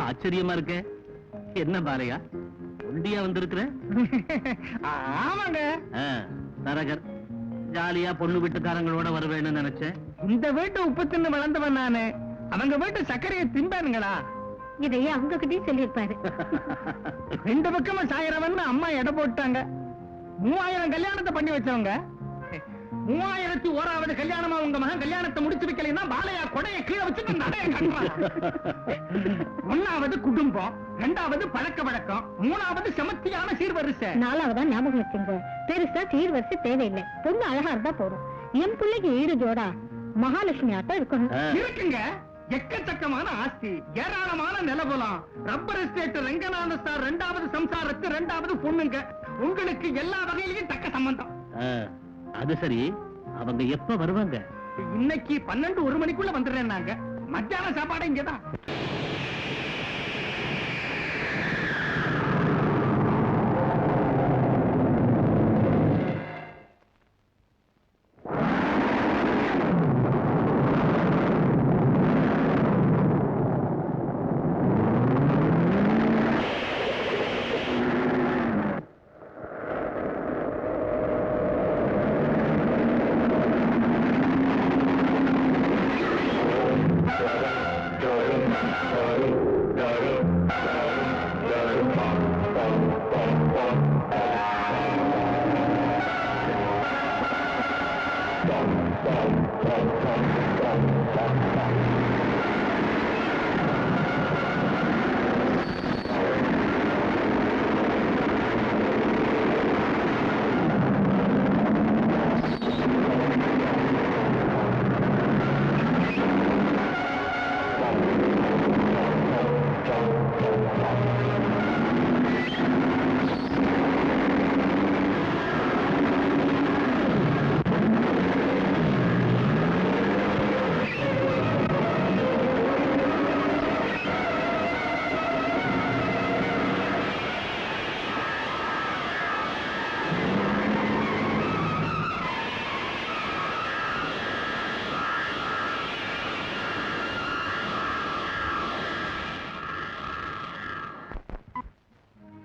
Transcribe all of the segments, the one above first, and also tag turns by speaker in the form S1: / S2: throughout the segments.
S1: ஆச்சரியமா இருக்க. என்ன பாலையா ஒண்டியா வந்திருக்கிற?
S2: ஆமாங்க.
S1: தரகர் ஜாலியா பொண்ணு வீட்டுக்காரங்களோட வருவேன்னு நினைச்சேன்.
S2: இந்த வீட்டு உப்பு தின்னு வளர்ந்தவன் நானு. அவங்க வீட்டு சர்க்கரையை திம்பானுங்களா?
S3: இதையே அவங்க கிட்டயும் சொல்லியிருப்பாரு.
S2: ரெண்டு பக்கமா சாயிரவன் அம்மா எடை போட்டாங்க. 3000 கல்யாணத்தை பண்ணி வச்சவங்க 3001வது கல்யாணமா உங்க மகன் கல்யாணத்தை முடிச்சு வைக்கலைன்னா பாலையா கொடையை கீழே வச்சுட்டு நடைய கட்டுறான். 1வது குடும்பம், 2வது பழக்க வழக்கம், 3வது செமத்தியான சீர்வரிசை,
S3: 4வதா ஞாபகம் வச்சுங்க. பெருசா சீர்வரிசை தேவையில்லை. பொண்ணு அழகா இருந்தா போறோம். என் பிள்ளைக்கு ஈடு ஜோடா மகாலட்சுமி ஆட்டம் இருக்கணும்.
S2: இருக்குங்க. எக்கச்சக்கமான ஆஸ்தி, ஏராளமான நிலபலம், ரப்பர் எஸ்டேட், ரங்கநாத ஸ்டார், 2வது சம்சாரத்து, 2வது பொண்ணுங்க. உங்களுக்கு எல்லா வகையிலையும் தக்க சம்பந்தம்.
S1: அது சரி, அவங்க எப்ப வருவாங்க?
S2: இன்னைக்கு 12-1 மணிக்குள்ள வந்துடுறேன்னாங்க. மத்தியான சாப்பாடு இங்கதான்.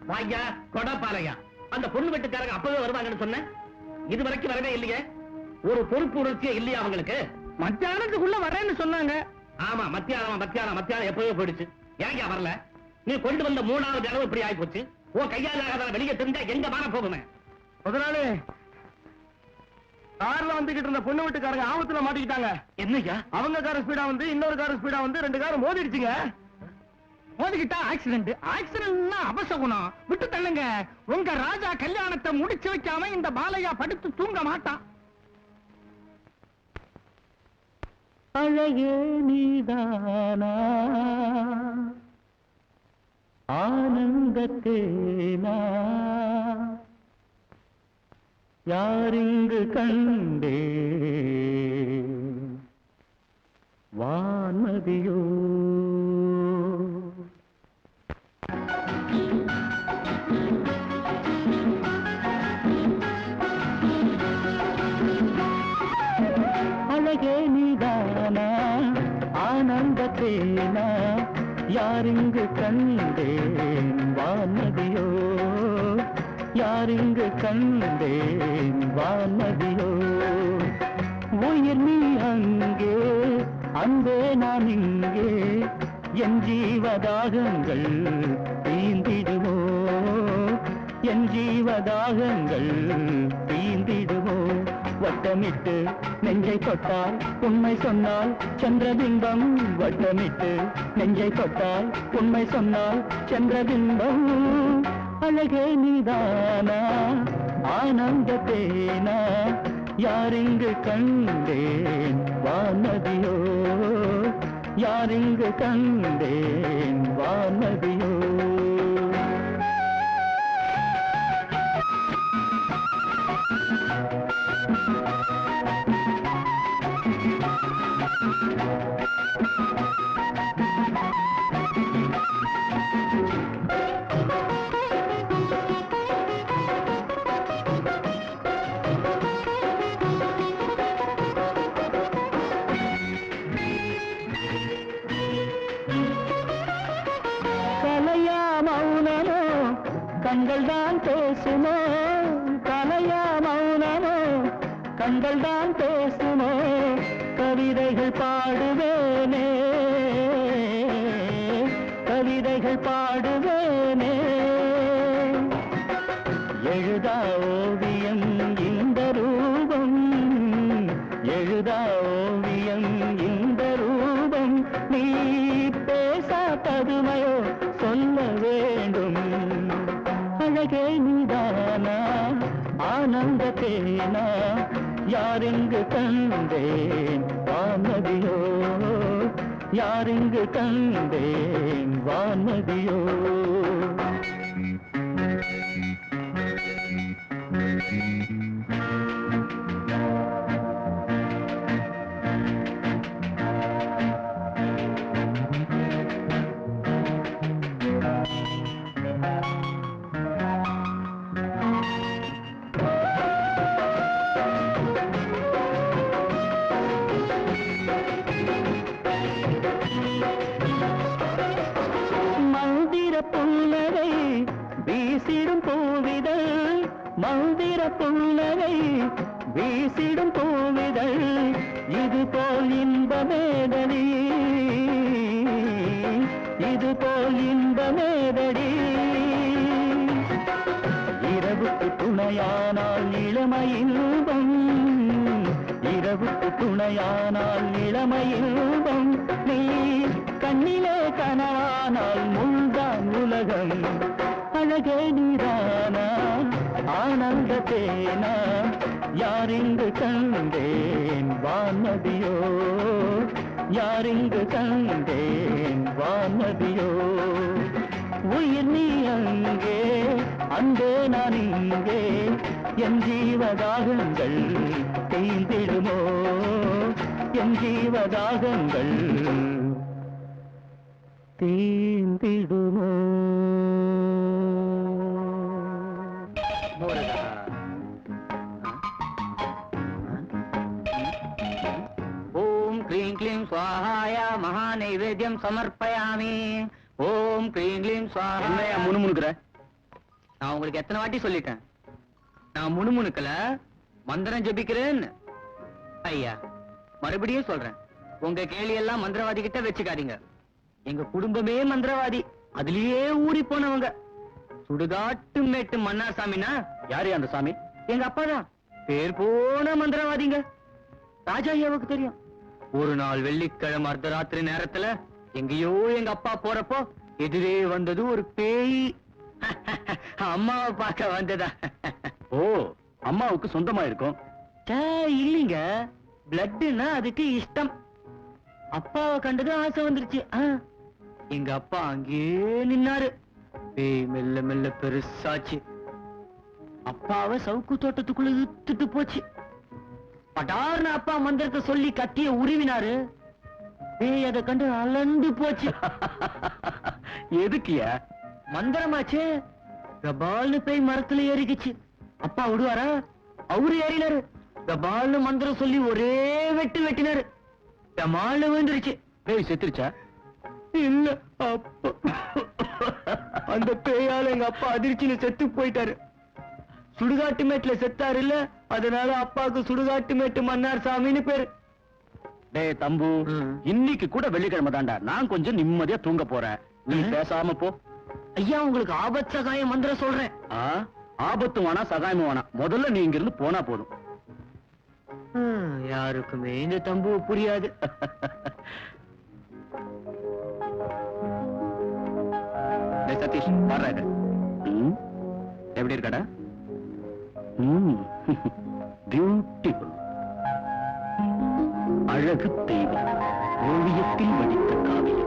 S1: வாயா கொடப்பாலையா, அந்த பொண்ணு வீட்டுக்காரங்க அப்பவே வருவாங்கன்னு சொன்னேன். இது வரைக்கும் வரவே இல்லையே. ஒரு பொறுப்பு உணர்ச்சியே இல்லையா அவங்களுக்கு?
S2: மத்தியானத்துக்குள்ள வரேன்னு சொன்னாங்க.
S1: ஆமா, மத்தியானம் எப்பவே போயிடுச்சு. ஏங்க வரல? நீ கொண்டு வந்த 3வது அளவு இப்படி ஆகி போச்சு. உன் கையால வெளியே தெரிஞ்சா எங்க வார போகுமே.
S2: முதலாளி, கார்ல வந்துகிட்டு இருந்த பொண்ணு வீட்டுக்காரங்க ஆபத்துல மாட்டிக்கிட்டாங்க.
S1: என்னையா?
S2: அவங்க கார் ஸ்பீடா வந்து இன்னொரு கார் ஸ்பீடா வந்து 2 காரும் மோதிடுச்சுங்க. மோதிக்கிட்டா ஆக்சிடென்ட். ஆக்சிடென்ட்னா அபசகுணம். விட்டு தள்ளுங்க. உங்க ராஜா கல்யாணத்தை முடிச்சு வைக்காம இந்த பாலையா படுத்து தூங்க மாட்டான்.
S4: அழகே நீதானா ஆனந்தத்தேனா யாரிங்கு கண்டே வான்மதியோ அழகே நீதானா ஆனந்தத்தேனா யாரிங்கு கண்டேன் வான்மதியோ யாரிங்கு கண்டேன் வான்மதியோ உயிர் நீ அங்கே அன்பே நான் இங்கே என் ஜீவதாகங்கள் தீந்திடுமோ என் ஜீவதாகங்கள் தீந்திடுமோ வட்டமிட்டு நெஞ்சை தொட்டால் உண்மை சொன்னால் சந்திரபிம்பம் வட்டமிட்டு நெஞ்சை தொட்டால் உண்மை சொன்னால் சந்திரபிம்பம் அழகே நீதானா ஆனந்தத்தேனா யாரிங்கு கண்டேன் வான்மதியோ யாரிங்கு கண்டேன் வான்மதியோ கண்கள் தான் பேசுமோ கலையா மௌனமோ கண்கள் தான் பேசுமோ கவிதைகள் பாடுவேனே கவிதைகள் பாடுவேனே எழுதா ஓவியம் இந்த ரூபம் எழுதா ஓவியம் இந்த ரூபம் நீ பேசா பதுமையோ சொல்ல வேண்டும் அழகே நீதானா ஆனந்தத்தேனா யாரெங்கு கண்டேன் வான்மதியோ யாரெங்கு கண்டேன் வான்மதியோ புன்னகை வீசிடும் பூவிதழ் மந்திர புன்னகை வீசிடும் பூவிதழ் இது போல் இன்பமேதடி இது போல் இன்பமேதடி இரவுக்கு துணையானால் இளமையின்பம் இரவுக்கு துணையானால் இளமையின்பம் நீ கண்ணிலே கனவானால் முள்தான் உலகம் அழகே நீதானா ஆனந்தத்தேனா யாரிங்கு கண்டேன் வான்மதியோ யாரிங்கு கண்டேன் வான்மதியோ உயிர் நீ அங்கே அன்பே நான் இங்கே என் ஜீவதாகங்கள் தேய்ந்திடுமோ என் ஜீவதாகங்கள் தேய்ந்திடுமோ
S1: ஓம் க்ளீம் க்ளீம் ஸ்வாஹாய மகா நைவேத்யம் சமர்ப்பயாமி ஓம் க்ளீம் க்ளீம் ஸ்வாஹா
S4: என்னையா முணுமுணுக்குற
S1: நான் உங்களுக்கு எத்தனை வாட்டி சொல்லிட்டேன் நான் முணுமுணுக்கல மந்திரம் ஜெபிக்கிறேன்னு ஐயா மறுபடியும் சொல்றேன் உங்க கேலி எல்லாம் மந்திரவாதி கிட்ட வச்சுக்காதீங்க எங்க குடும்பமே மந்திரவாதி அதுலயே ஊறி போனவங்க சுடுகாட்டு மேட்டு மன்னாசாமினா
S4: யாரு அந்த சாமி
S1: எங்க அப்பாதான் பேர் போன மந்திரவாதிங்க ராஜா ஐயாவுக்கு தெரியும் ஒரு நாள் வெள்ளிக்கிழமை அர்த்தராத்திரி நேரத்துல எங்கேயோ எங்க அப்பா போறப்போ எதிரே வந்தது ஒரு பேய் அம்மாவை பார்க்க வந்ததா
S4: ஓ அம்மாவுக்கு சொந்தமா இருக்கும்
S1: இல்லீங்க பிளட்னா அதுக்கு இஷ்டம் அப்பாவை கண்டதும் ஆசை வந்துருச்சு. எங்க அப்பா அங்கேயே நின்னாரு. பேய் மெல்ல மெல்ல பெருசாச்சு. அப்பாவை சவுக்கு தோட்டத்துக்குள்ள இழுத்துட்டு போச்சு. படார்னு அப்பா மந்திரத்தை சொல்லி கத்திய உருவினாரு. பேய் அதை கண்டு அலண்டு போச்சு.
S4: எதுக்குயா?
S1: மந்திரமாச்சே. கபால்னு பேய் மரத்துல ஏறிக்குச்சு. அப்பா விடுவாரா? அவரு ஏறினாரு. கபால்னு மந்திரம் சொல்லி ஒரே வெட்டு வெட்டினாரு. கமால்னு விழுந்துருச்சு.
S4: பேய் செத்துருச்சா?
S1: இல்ல, அப்பா அந்த பேயால எங்க அப்பா அதிர்ச்சியில செத்து போயிட்டாரு. சுடுகாட்டு மேட்டுல செத்தாரு இல்ல, அதனால அப்பாவுக்கு சுடுகாட்டு மேட்டு மன்னார் சாமின்னு பேரு.
S4: டேய் தம்பு,
S1: ம்.
S4: இன்னைக்கு கூட வெள்ளிக்கிழமை தான்டா. நான் கொஞ்சம் நிம்மதியா தூங்க போறேன். நீ பேசாம போ.
S1: ஐயா, உங்களுக்கு ஆபத் சகாயம் மந்திரம் சொல்றேன்.
S4: ஆபத்து வேணா சகாயமும் வேணா, முதல்ல நீ இங்க இருந்து போனா போதும்.
S1: யாருக்குமே இந்த தம்பு புரியாது.
S4: டேய் சதீஷ், பாரு இது. எப்படி இருக்கடா? பியூட்டிஃபுல். அழகு தெய்வம், ஓவியத்தில் வடித்த காவியம்.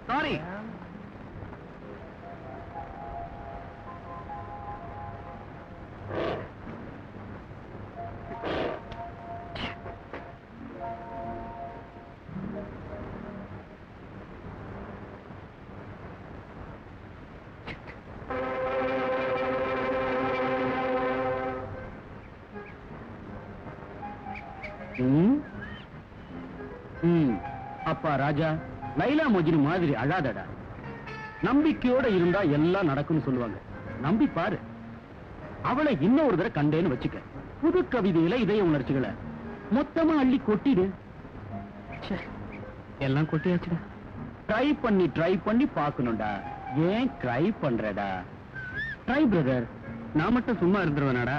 S1: சாரி.
S4: அப்பா ராஜா, லைலா மஜ்னு மாதிரி அழாதடா. நம்பிக்கையோட இருந்தா எல்லாம் நடக்கும்னு சொல்லுவாங்க. நம்பி பாரு. அவளை இன்னொரு தடவை கண்டேன்னு வச்சுக்க, புது கவிதையில இதய உணர்ச்சிகளை மொத்தமா அள்ளி கொட்டிடு.
S1: எல்லாம் கொட்டியாச்சுடா.
S4: ட்ரை பண்ணி பாக்கணும்டா. ஏன் ட்ரை பண்றடா? Try brother.
S1: நான் மட்டும் சும்மா இருந்துருவேனாடா?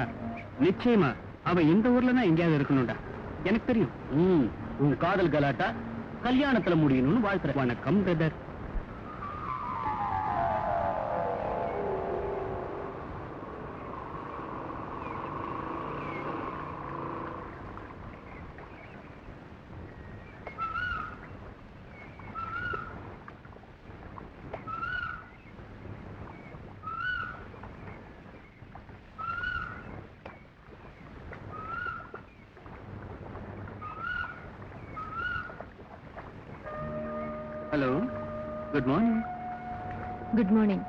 S1: நிச்சயமா அவ இந்த ஊர்ல தான் எங்கேயாவது இருக்கணும்டா. எனக்கு தெரியும்.
S4: உன் காதல் கலாட்டா கல்யாணத்துல முடியணும்னு வாழ்த்துறேன்.
S1: வணக்கம் brother. Hello, good morning.
S3: Good morning.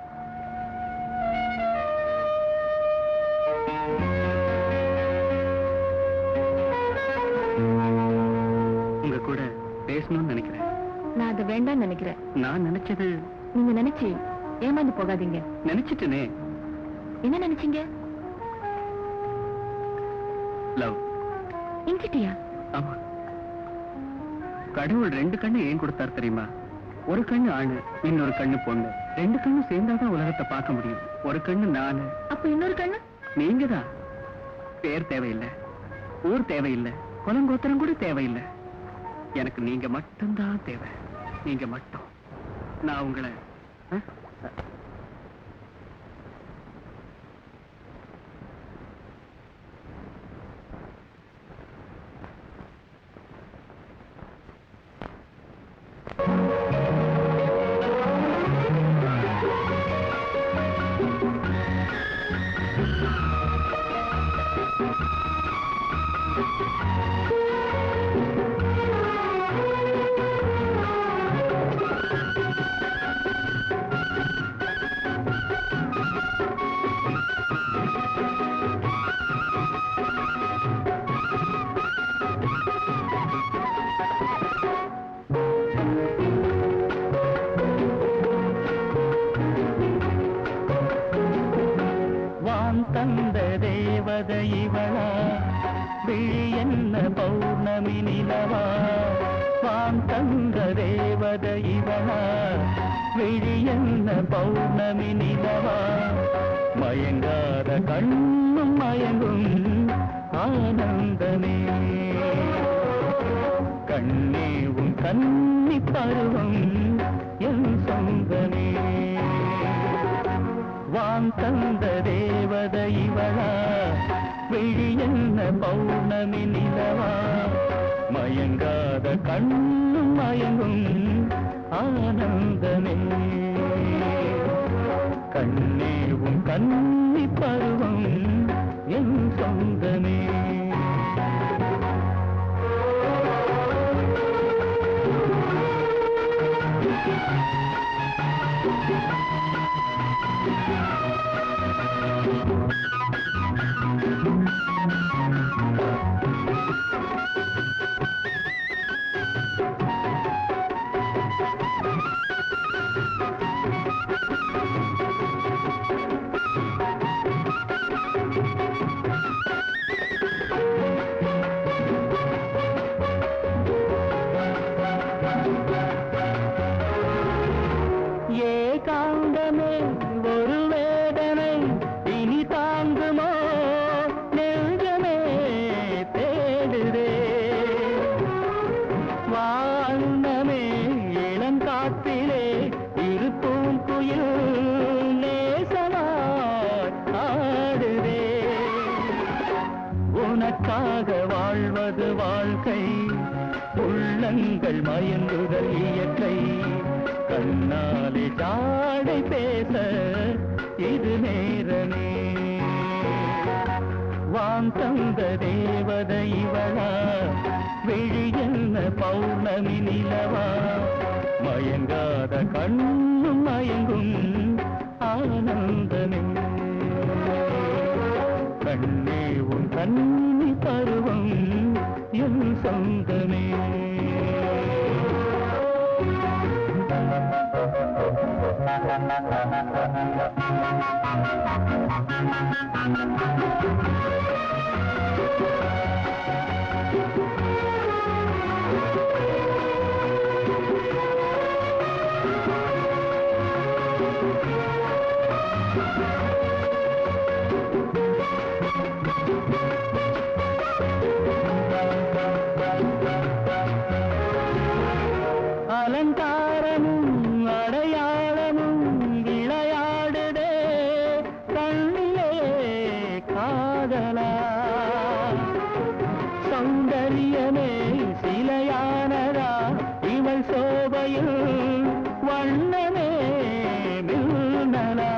S1: உங்க கூட பேசணும்னு நினைக்கிறேன்.
S3: நான் அதை வேண்டாம்னு நினைக்கிறேன்.
S1: நான் நினைச்சது
S3: நீங்க நினைச்சு ஏமாந்து போகாதீங்க.
S1: நினைச்சிட்டேனே.
S3: என்ன நினைச்சீங்க?
S1: லவ்.
S3: என்கிட்டயா?
S1: ஆமா. கடவுள் 2 கண்ணு ஏன் கொடுத்தார் தெரியுமா? ஒரு கண்ணு ஆணு, இன்னொரு கண்ணு பொண்ணு. 2 கண்ணு சேர்ந்தாதான் உலகத்தை பார்க்க முடியும். ஒரு கண்ணு நானு.
S3: அப்ப இன்னொரு கண்ணு?
S1: நீங்கதான். பேர் தேவையில்லை, ஊர் தேவையில்லை, குலங்கோத்திரம் கூட தேவையில்லை. எனக்கு நீங்க மட்டும்தான் தேவை. நீங்க மட்டும். நான் உங்களை
S4: தேவதை இவளா விழி என்ன பௌர்ணமி நிலவா மயங்காத கண்ணும் மயங்கும் ஆனந்தமே கண்ணே உன் கன்னி பருவம் என் சொந்தமே வான் தந்த தேவதை இவளா விழி என்ன பௌர்ணமி நிலவா மயங்காத கண்ணும் மயங்கும் ஆனந்தமே கண்ணே உன் கன்னி பருவம் என் சொந்தமே ஏகாந்தமே ஒரு வேதனை இனி தாங்குமோ நெஞ்சமே தேடுதே வாழ்ந்தமே இளங்காற்றிலே இருப்பும் குயில் நேசமாய் ஆடுதே உனக்காக வாழ்வது வாழ்க்கை உள்ளங்கள் மயங்குதல் இயற்கை கண்ணாலே ஜாடை பேச இது நேரமே வான் தந்த தேவதை இவளா விழி என்ன பௌர்ணமி நிலவா மயங்காத கண்ணும் மயங்கும் ஆனந்தமே கண்ணே உன் கன்னி பருவம் என் சொந்தமே அலங்காரமும் அடையாளமும் விளையாடுதே கண்ணிலே காதலா சௌந்தரியமே சிலையானதா இவள் சோபையில் வண்ணமே மின்னலா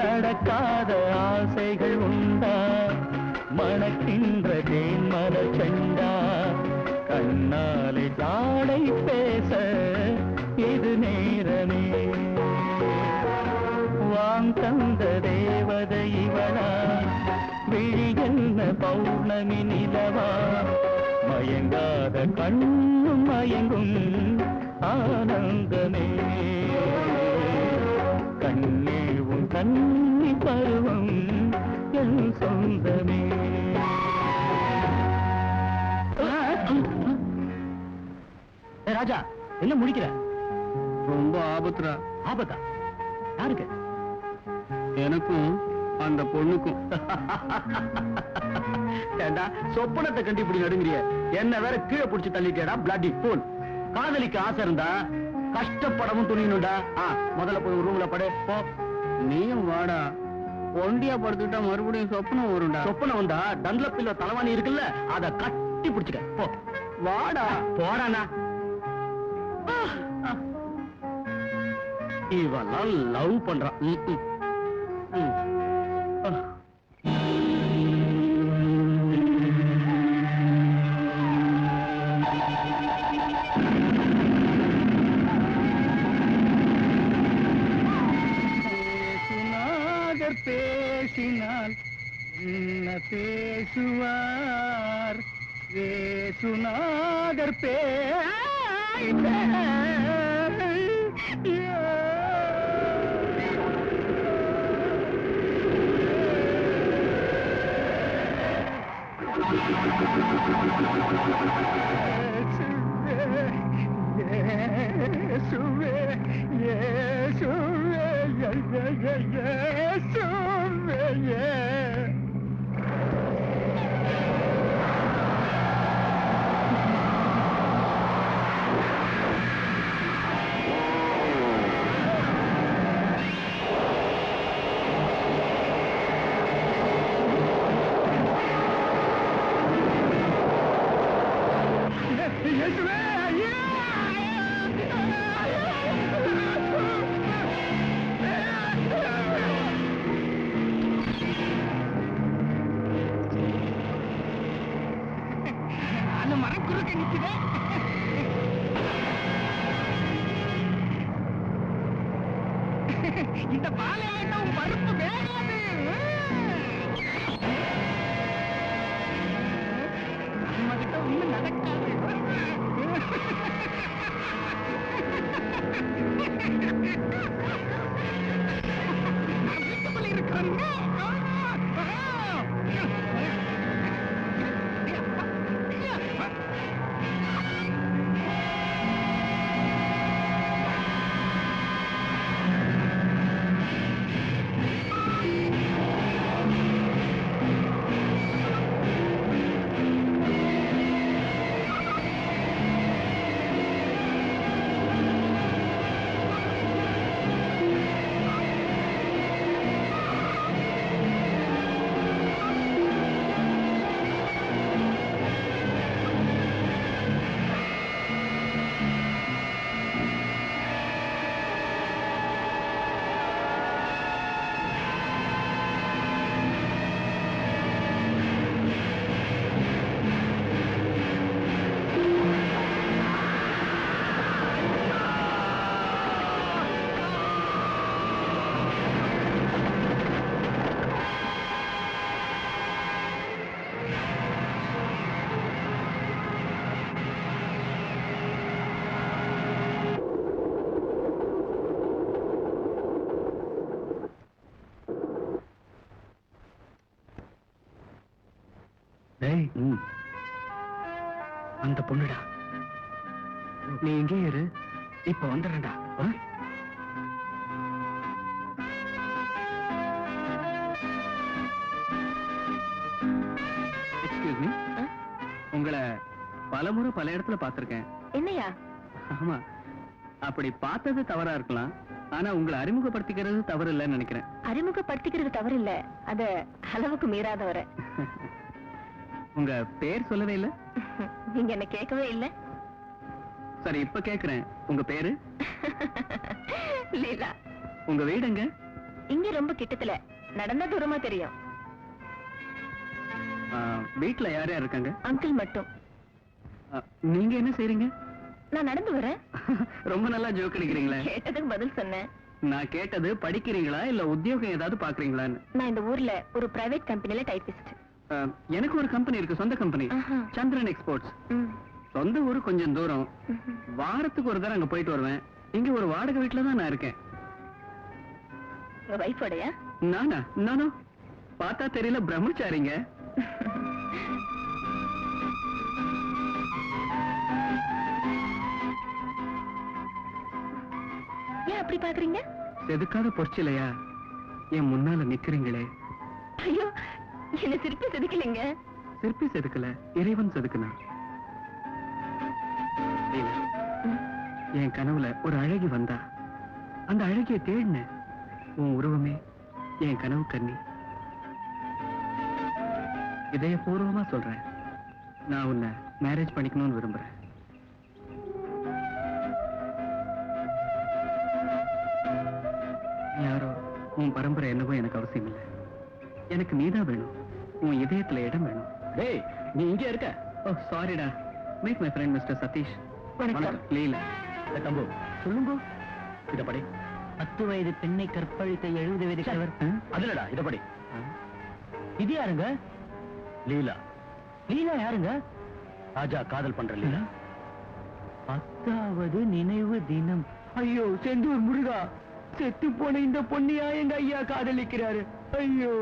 S4: நடக்காத ஆசைகள் உண்டா மணக்கின்ற தேன்மல செண்டா கண்ணாலே ஜாடை பேச இது நேரமே வான் தந்த தேவதை இவளா விழி என்ன பௌர்ணமி நிலவா மயங்காத கண்ணும் மயங்கும் ஆனந்தமே கண்ணே உன் கன்னி பருவம் என் சொந்தமே ராஜா என்ன முடிக்கிற
S1: ரொம்ப ஆபத்துரா.
S4: ஆபத்தா யாருக்கு
S1: எனக்கும் அந்த பொண்ணுக்கும்.
S4: ஏண்டா சொப்பனத்தை கண்டு இப்படி நடுங்கிறிய என்ன வேற கீழே புடிச்சு தள்ளிட்டேடா பிளட்டி போல் காதலிக்கு ஆசை இருந்தா கஷ்டப்படவும் துணியணும்டா முதல்ல போய் ரூம்ல படு போ
S1: நீயும் வாடா. ஒண்டியா படுத்துட்டா மறுபடியும் சொப்பனம் வரும்டா.
S4: சொப்பனம் வந்தா டன்லப்பில் தலைவாணி இருக்குல்ல அத கட்டி பிடிச்சுக்க போ
S1: வாடா.
S4: போடானா இவெல்லாம் லவ் பண்றான்.
S2: பேசினால் என்ன பேசுவார் வேசுநாதர் இந்த பாலையாட்டம் பருப்பு வேகாது. நம்ம கிட்ட ஒண்ணும் நடக்காது. வீட்டுக்குள்ள இருக்கிறாங்க.
S4: அந்த பொண்ணுடா. நீ எங்கே இரு, இப்ப வந்துடுறா. எக்ஸ்கியூஸ் மீ, உங்களை பலமுறை பல இடத்துல பார்த்திருக்கேன்.
S3: என்னையா?
S4: ஆமா, அப்படி பார்த்தது தவறா இருக்கலாம், ஆனா உங்களை அறிமுகப்படுத்திக்கிறது தவறு இல்லைன்னு நினைக்கிறேன்.
S3: அறிமுகப்படுத்திக்கிறது தவறு இல்ல, அது அளவுக்கு மீறாதவர.
S4: உங்க பேர் சொல்லவே இல்ல.
S3: நீங்க என்ன கேட்கவே இல்ல.
S4: சரி, இப்ப கேக்குறேன், உங்க பேரு?
S3: லீலா.
S4: உங்க வீடு எங்க?
S3: இங்க ரொம்ப கிட்டத்துல, நடந்த தூரமா தெரியும்.
S4: வீட்டுல யார் யார் இருக்காங்க?
S3: அங்கிள் மட்டும்.
S4: நீங்க என்ன செய்றீங்க?
S3: நான் நடந்து வரேன்.
S4: ரொம்ப நல்லா ஜோக் அடிக்கிறீங்களே.
S3: கேட்டதுக்கு பதில் சொன்னேன்.
S4: நான் கேட்டது படிக்கிறீங்களா இல்ல உத்தியோகம் ஏதாவது பாக்குறீங்களான்னு.
S3: நான் இந்த ஊர்ல ஒரு பிரைவேட் கம்பெனில டைபிஸ்ட்.
S4: எனக்கு ஒரு கம்பெனி இருக்கு, சொந்த கம்பெனி, சந்திரன் எக்ஸ்போர்ட்ஸ். சொந்த ஊரு கொஞ்சம் தூரம், வாரத்துக்கு ஒரு தடவை அங்க போயிட்டு வருவேன். இங்க ஒரு வாடகை வீட்டுல தான் நான் இருக்கேன்.
S3: உங்க வைஃபோடயா?
S4: நானா? நானோ பார்த்தா தெரியல, பிரம்மச்சாரிங்க.
S3: ஏன் அப்படி பாக்குறீங்க?
S4: செதுக்காத பொறிச்சிலையா என் முன்னால நிக்கிறீங்களே.
S3: ஐயோ, என்ன சிற்பி செதுக்கலைங்க.
S4: சிற்பி செதுக்கல, இறைவன் செதுக்குனா. என் கனவுல ஒரு அழகி வந்தா, அந்த அழகிய தேடின. உன் உருவமே என் கனவு கண்ணி. இதயபூர்வமா சொல்றேன், நான் உன்னை மேரேஜ் பண்ணிக்கணும்னு விரும்புறேன். யாரோ உன் பரம்பரை என்னவோ எனக்கு அவசியம் இல்லை. எனக்கு நீதான் வேணும். உன் இதயத்துல இடம் வேணும். டேய், நீ இங்கே இருக்க? ஓ சாரிடா. Meet my friend mister Sathish.
S3: வணக்கம்.
S4: லீலா. தம்பு சொல்லுங்க. இத படி.
S1: 10 வயது பெண்ணை கற்பழித்த 70 வயது கிழவர்.
S4: அதுலடா, இத படி.
S1: இது யாருங்க?
S4: லீலா.
S1: லீலா யாருங்க?
S4: ராஜா காதல் பண்ற லீலா.
S1: 10வது நினைவு தினம். ஐயோ, செந்தூர் முருகா, செத்து போன இந்த பொண்ணியா எங்க ஐயா காதலிக்கிறாரு. ஐயோ.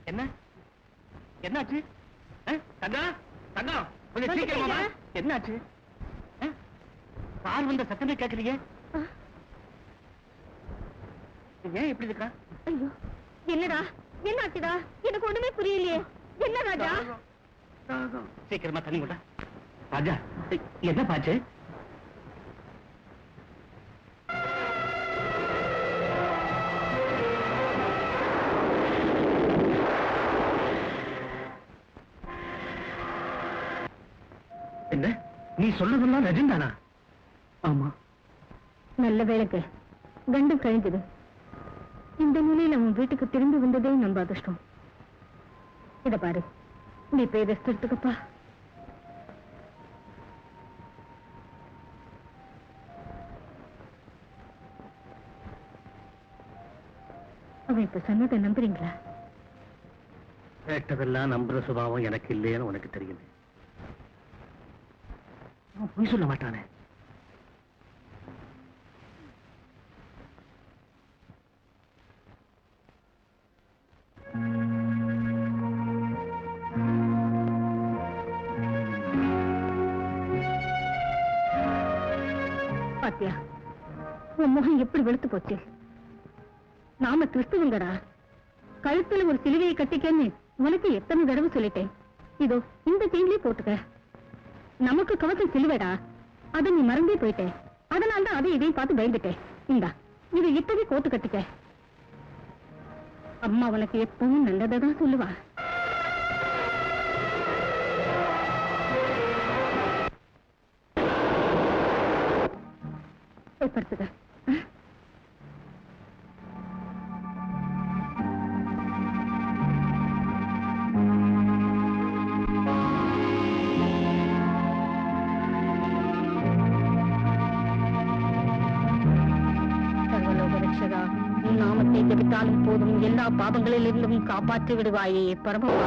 S2: என்ன என்னாச்சு? தங்கம் தங்கம் கொஞ்சம் சீக்கிரமா வா. என்னாச்சு? கார் வந்த சத்தமே கேட்கலையே. ஏன் இப்படி இருக்கா?
S3: ஐயோ என்னடா என்னாச்சுடா? எனக்கு ஒண்ணுமே புரியலையே. என்ன ராஜா?
S2: சீக்கிரமா தண்ணி கொண்டா. ராஜா என்ன பாச்சு? என்ன நீ சொல்றதெல்லாம் நிஜம்தானா?
S4: ஆமா.
S3: நல்ல வேலைக்கு கண்டு கழிஞ்சது. இந்த நிலையில உன் வீட்டுக்கு திரும்பி வந்ததே நம்ம அதிர்ஷ்டம். இத பாரு, நீ போய் ரெஸ்ட் எடுத்துக்கப்பா. அவன் இப்ப சொன்னதை நம்புறீங்களா?
S4: கேட்டதெல்லாம் நம்புற சுபாவம் எனக்கு இல்லைன்னு உனக்கு தெரியுது. அவன் பொய் சொல்ல மாட்டானே.
S3: பாத்தியா, உன் முகம் எப்படி வெளுத்து போச்சு. நாம கிறிஸ்துவங்கடா. கழுத்துல ஒரு சிலுவையை கட்டிக்கன்னு உனக்கு எத்தனை தடவை சொல்லிட்டேன். இதோ இந்த செயின்லயே போட்டுக்க. நமக்கு கவசம் சிலுவைடா. அதை நீ மறந்தே போயிட்ட. அதனால்தான் அதை இதையும் பார்த்து பயந்துட்டேன். இந்தா, இது இப்பவே கோட்டு கட்டிக்க. அம்மா உனக்கு எப்பவும் நல்லதான் சொல்லுவா. படுத்துக்க. உன் நாமத்தை ஜபித்தாலும் போதும், எல்லா பாவங்களிலிருந்தும் காப்பாற்றி விடுவாயே பரமபா.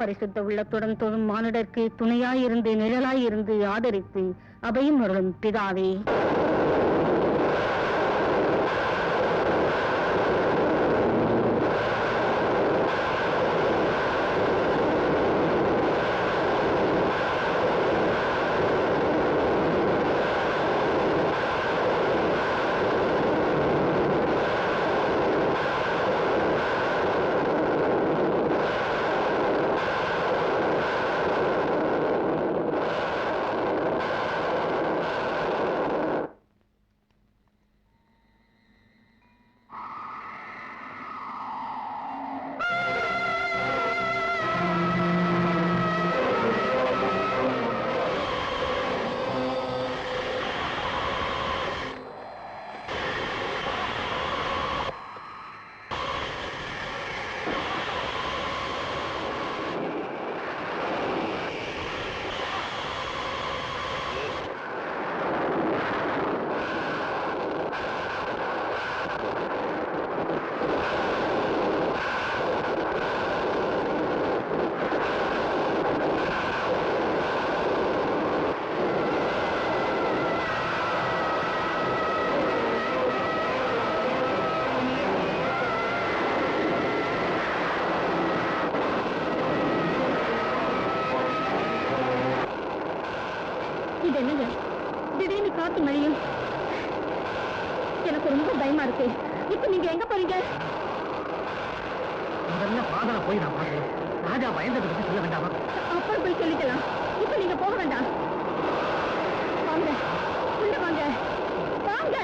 S3: பரிசுத்த உள்ளத்துடன் தொழும் மானுடருக்கு துணையாயிருந்து நிழலாயிருந்து ஆதரித்து அபயம் அருளும் பிதாவே. இது என்னங்க திடீர்னு காத்து மழையும்? எனக்கு ரொம்ப பயமா இருக்கு. இப்ப நீங்க எங்க போறீங்க?
S4: முதல்ல பாதல போய் நான் பாக்குறேன். ராஜா பயந்ததை பத்தி சொல்ல வேண்டாமா?
S3: அப்புறம் போய் சொல்லிக்கலாம். இப்ப நீங்க போக வேண்டாம். வாங்க, உள்ள வாங்க, வாங்க.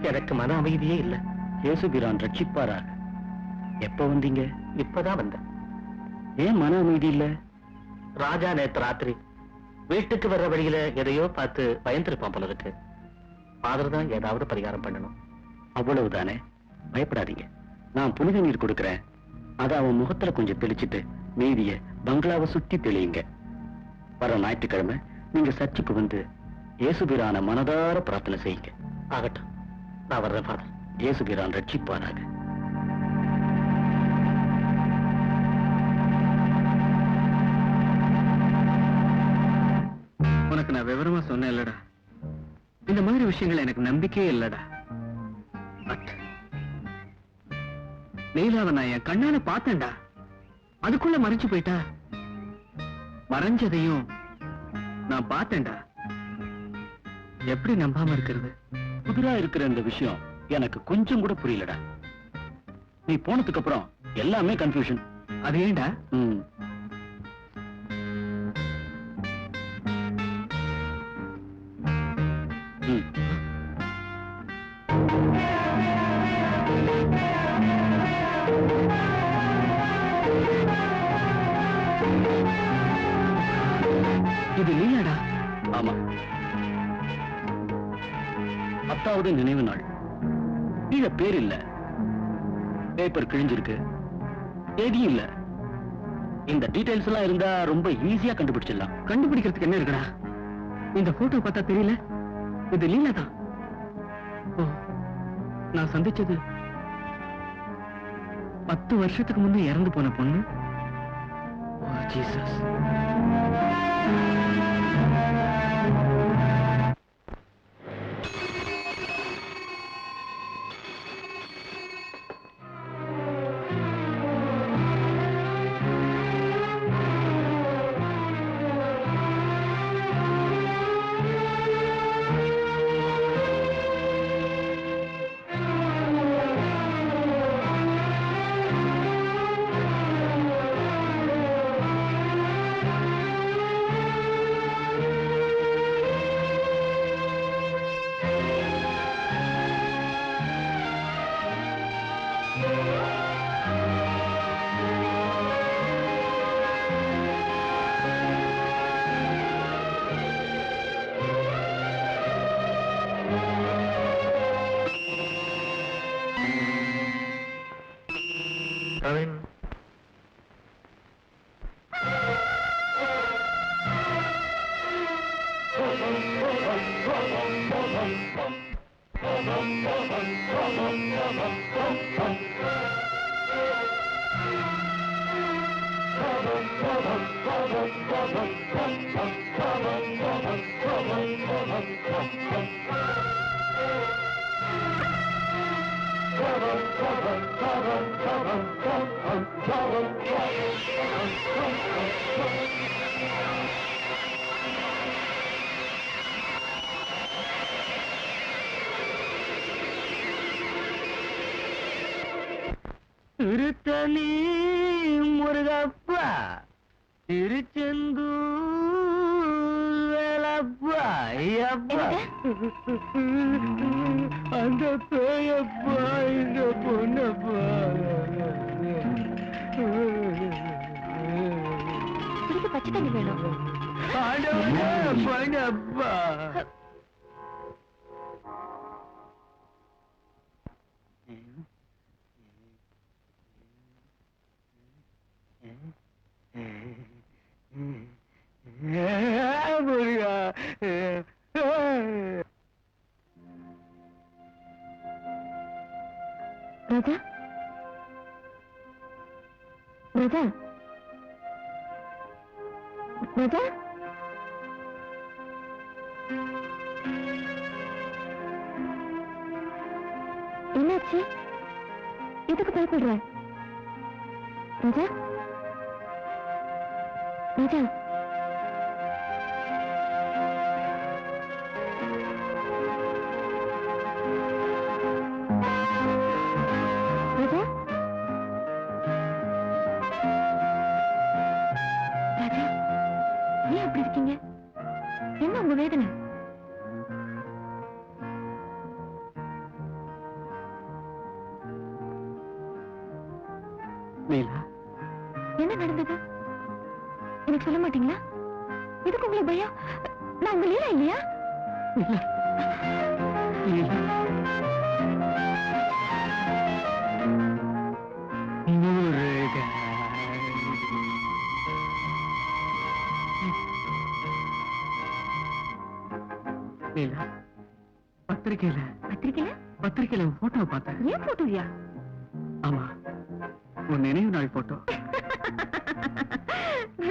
S4: எனக்கு மன அமைதியே இல்ல. இயேசுபிரான் ரட்சிப்பாராக. எப்ப வந்தீங்க? இப்பதான் வந்தேன். ஏன் மன அமைதி இல்ல? ராஜா நேத்து ராத்திரி வீட்டுக்கு வர்ற வழியில எதையோ பார்த்து பயந்துருப்பான் போல இருக்கு. ஃபாதர் தான் ஏதாவது பரிகாரம் பண்ணணும். அவ்வளவுதானே, பயப்படாதீங்க. நான் புனித நீர் கொடுக்கிறேன். அத அவன் முகத்துல கொஞ்சம் தெளிச்சிட்டு மீதிய பங்களாவை சுத்தி தெளியுங்க. வர ஞாயிற்றுக்கிழமை நீங்க சர்ச்சுக்கு வந்து இயேசுபிரான மனதார பிரார்த்தனை செய்யுங்க.
S1: ஆகட்டும், நான் வர்றேன் ஃபாதர்.
S4: இயேசுபிரான் ரட்சிப்பாராக.
S1: உனக்கு நான் விவரமா சொன்னேன் இல்லடா, இந்த மாதிரி விஷயங்கள் எனக்கு நம்பிக்கையே இல்லடா. பட் லீலாவை நான் என் கண்ணால பார்த்தேன்டா. அதுக்குள்ள மறைஞ்சு போயிட்டா. மறைஞ்சதையும் நான் பார்த்தேன்டா. எப்படி நம்பாம இருக்கிறது?
S4: புதிரா இருக்கிற இந்த விஷயம் எனக்கு கொஞ்சம் கூட புரியலடா. நீ போனதுக்கு அப்புறம் எல்லாமே கன்ஃபியூஷன்.
S1: அது ஏன்டா? இது நீயாடா?
S4: ஆமா, 10வது நினைவு நாள். கீழே பேர் இல்ல, பேப்பர் கிழிஞ்சிருக்கு, தேதியும் இல்ல. இந்த டீடைல்ஸ் எல்லாம் இருந்தா ரொம்ப ஈஸியா கண்டுபிடிச்சிடலாம்.
S1: கண்டுபிடிக்கிறதுக்கு என்ன இருக்குடா? இந்த போட்டோ பார்த்தா தெரியல, இது லீலா தான். ஓ, நான் சந்திச்சது 10 வருஷத்துக்கு முன்னே இறந்து போன பொண்ணு. ஓ ஜீசஸ்.
S4: திருத்தணி முருகப்பா, திருச்செந்தூர் வேலப்பா, ஐயப்பா, அந்த பேயப்பா, இந்த பொண்ணப்பா.
S3: பச்சை தண்ணி வேணும்.
S4: பொண்ணப்பா.
S3: ராஜா, ராஜா, ராஜா, என்னாச்சு? எதுக்கு பயப்படுற? ராஜா, ராஜா, ராஜா, ராஜா, ஏன் அப்படி இருக்கீங்க? என்ன உங்க வேதனை?
S1: லீலா,
S3: என்ன நடந்தது? எனக்கு சொல்ல மாட்டீங்களா? எதுக்கு உங்களுக்கு பயம்? நான் உங்க லீலா இல்லையா?
S1: லீலா, லீலா, முருகா.
S4: லீலா, பத்திரிக்கையில
S3: பத்திரிக்கையில
S4: பத்திரிக்கையில போட்டோ பார்த்தேன்.
S3: ஏன் போட்டோவியா?
S4: ஆமா, உன் நினைவு நாள் போட்டோ.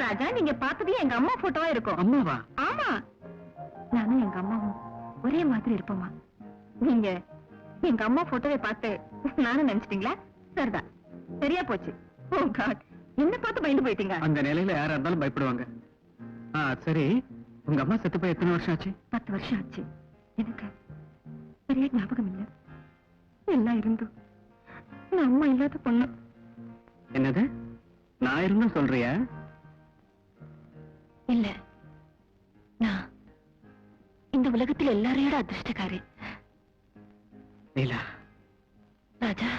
S3: ராஜா, நீங்க பார்த்தது எங்க அம்மா போட்டோவா இருக்கும்.
S4: அம்மாவா?
S3: ஆமா, நானும் எங்க அம்மாவும் ஒரே மாதிரி இருப்போமா. நீங்க எங்க அம்மா போட்டோவை பார்த்து நானும் நினைச்சிட்டீங்களா? சரிதான், சரியா போச்சு. ஓ காட், என்ன பார்த்து பயந்து போயிட்டீங்க.
S4: அந்த நிலையில யாரா இருந்தாலும் பயப்படுவாங்க. சரி, உங்க அம்மா செத்து போய் எத்தனை வருஷம் ஆச்சு?
S3: 10 வருஷம் ஆச்சு. எனக்கு சரியா ஞாபகம் இல்ல. எல்லாம் இருந்தும் நான் அம்மா இல்லாத பொண்ணு.
S4: என்னது, நான் இருந்தும் சொல்றியா?
S3: இல்ல, நான் இந்த உலகத்தில் எல்லாரையோட அதிர்ஷ்டக்காரி.
S4: லீலா,
S3: ராஜா,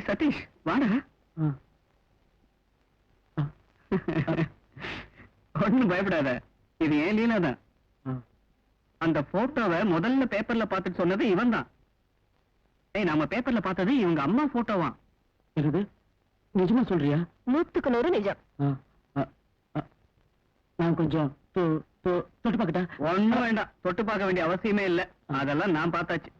S4: சதீஷ் வாடா. ஒண்ணும் பயப்படாத, இது ஏன் லீலா தான். அந்த போட்டோவை முதல்ல பேப்பர்ல பார்த்துட்டு சொன்னது இவன் தான். நாம பேப்பர்ல பார்த்தது இவங்க அம்மா போட்டோவா? இது நிஜமா சொல்றியா?
S3: 100க்கு 100 நிஜம்.
S4: நான் கொஞ்சம் தொட்டு பார்க்கட்டா? ஒண்ணும் வேண்டாம், தொட்டு பார்க்க வேண்டிய அவசியமே இல்ல, அதெல்லாம் நான் பார்த்தாச்சு.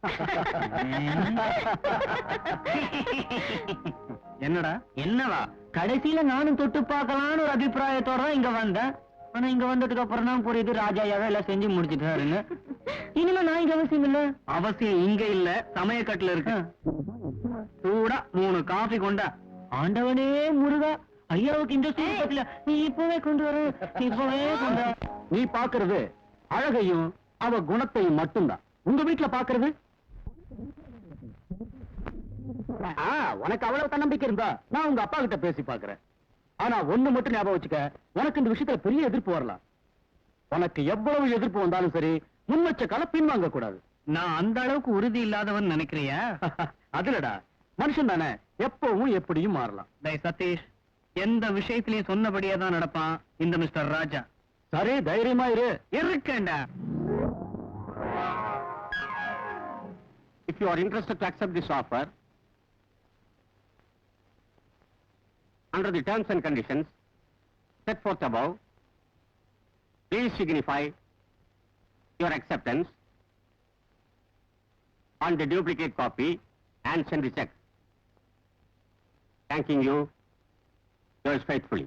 S4: என்னடா?
S1: என்னவா, கடைசியில நானும் தொட்டு பார்க்கலாம்னு ஒரு அபிப்பிராயத்தோட தான் இங்க வந்தேன். ஆனா இங்க வந்ததுக்கு அப்புறம் தான் புரியுது ராஜாயாவே எல்லாம் செஞ்சு முடிச்சிட்டாருன்னு. இனிமே நான் இங்க அவசியம் இல்ல.
S4: அவசியம் இங்க இல்ல, சமயக்கட்டுல இருக்கு. சூடா 3 காஃபி கொண்டா.
S1: ஆண்டவனே முருகா, ஐயாவுக்கு இந்த சூழத்துல நீ இப்பவே கொண்டு வர, இப்பவே கொண்டு வர.
S4: நீ பாக்குறது அழகையும் அவ குணத்தையும் மட்டும்தான். உங்க வீட்டுல பாக்குறது உனக்கு அவ்வளவு தன்னம்பிக்கை இருந்தா நான் உங்க அப்பா கிட்ட பேசி பாக்குறேன். ஆனா ஒண்ணு மட்டும் ஞாபகம் வச்சுக்க, உனக்கு இந்த விஷயத்துல பெரிய எதிர்ப்பு வரலாம். உனக்கு எவ்வளவு எதிர்ப்பு வந்தாலும் சரி, முன் வச்ச கால பின்வாங்க கூடாது.
S1: நான் அந்த அளவுக்கு உறுதி இல்லாதவன் நினைக்கிறியா?
S4: அதுலடா, மனுஷன் தானே, எப்பவும் எப்படியும் மாறலாம்.
S1: டேய் சதீஷ், எந்த விஷயத்திலையும் சொன்னபடியே தான் நடப்பான் இந்த மிஸ்டர் ராஜா.
S4: சரி, தைரியமா இரு.
S1: இருக்கேன்டா.
S4: If you are interested to accept this offer, under the terms and conditions set forth above, please signify your acceptance on the duplicate copy and send the check. Thanking you, yours faithfully.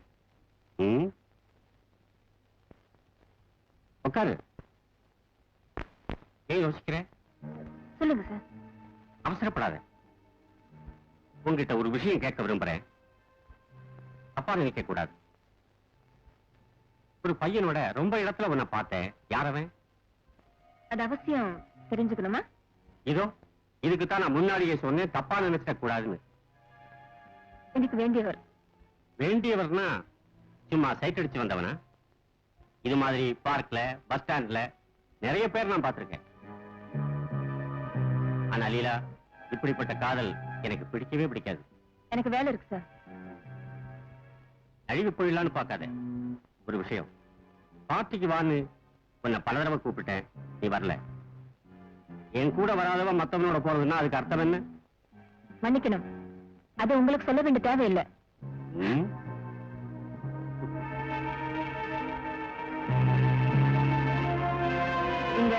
S4: உட்காரு. ஏன் யோசிக்கிற?
S3: சொல்லுங்க sir.
S4: அவசரப்படாத. உங்ககிட்ட ஒரு விஷயம் கேட்க விரும்புறேன், தப்பா நினைக்க கூடாது. ஒரு பையனோட ரொம்ப இடத்துல உன்னை பார்த்தேன். யாரவன்?
S3: அது அவசியம் தெரிஞ்சுக்கணுமா?
S4: இதோ இதுக்குத்தான் நான் முன்னாடியே சொன்னேன், தப்பா நினைச்சிட கூடாதுன்னு.
S3: எனக்கு வேண்டியவர்.
S4: வேண்டியவர்னா சும்மா சைட் அடிச்சு வந்தவனா? இது மாதிரி பார்க்ல, பஸ் ஸ்டாண்ட்ல நிறைய பேர் நான் பார்த்திருக்கேன். ஆனா லீலா, இப்படிப்பட்ட காதல் எனக்கு பிடிக்கவே பிடிக்காது.
S3: எனக்கு வேலை இருக்கு சார்.
S4: அழிவு போயிடலான்னு பார்க்காத. ஒரு விஷயம், பார்ட்டிக்கு வான்னு உன்னை பல தடவை கூப்பிட்டேன், நீ வரல. என் கூட வராதவ மத்தவனோட போறதுன்னா அதுக்கு அர்த்தம் என்ன?
S3: மன்னிக்கணும், அது உங்களுக்கு சொல்ல வேண்டிய தேவையில்லை.
S4: ம்?
S3: இங்க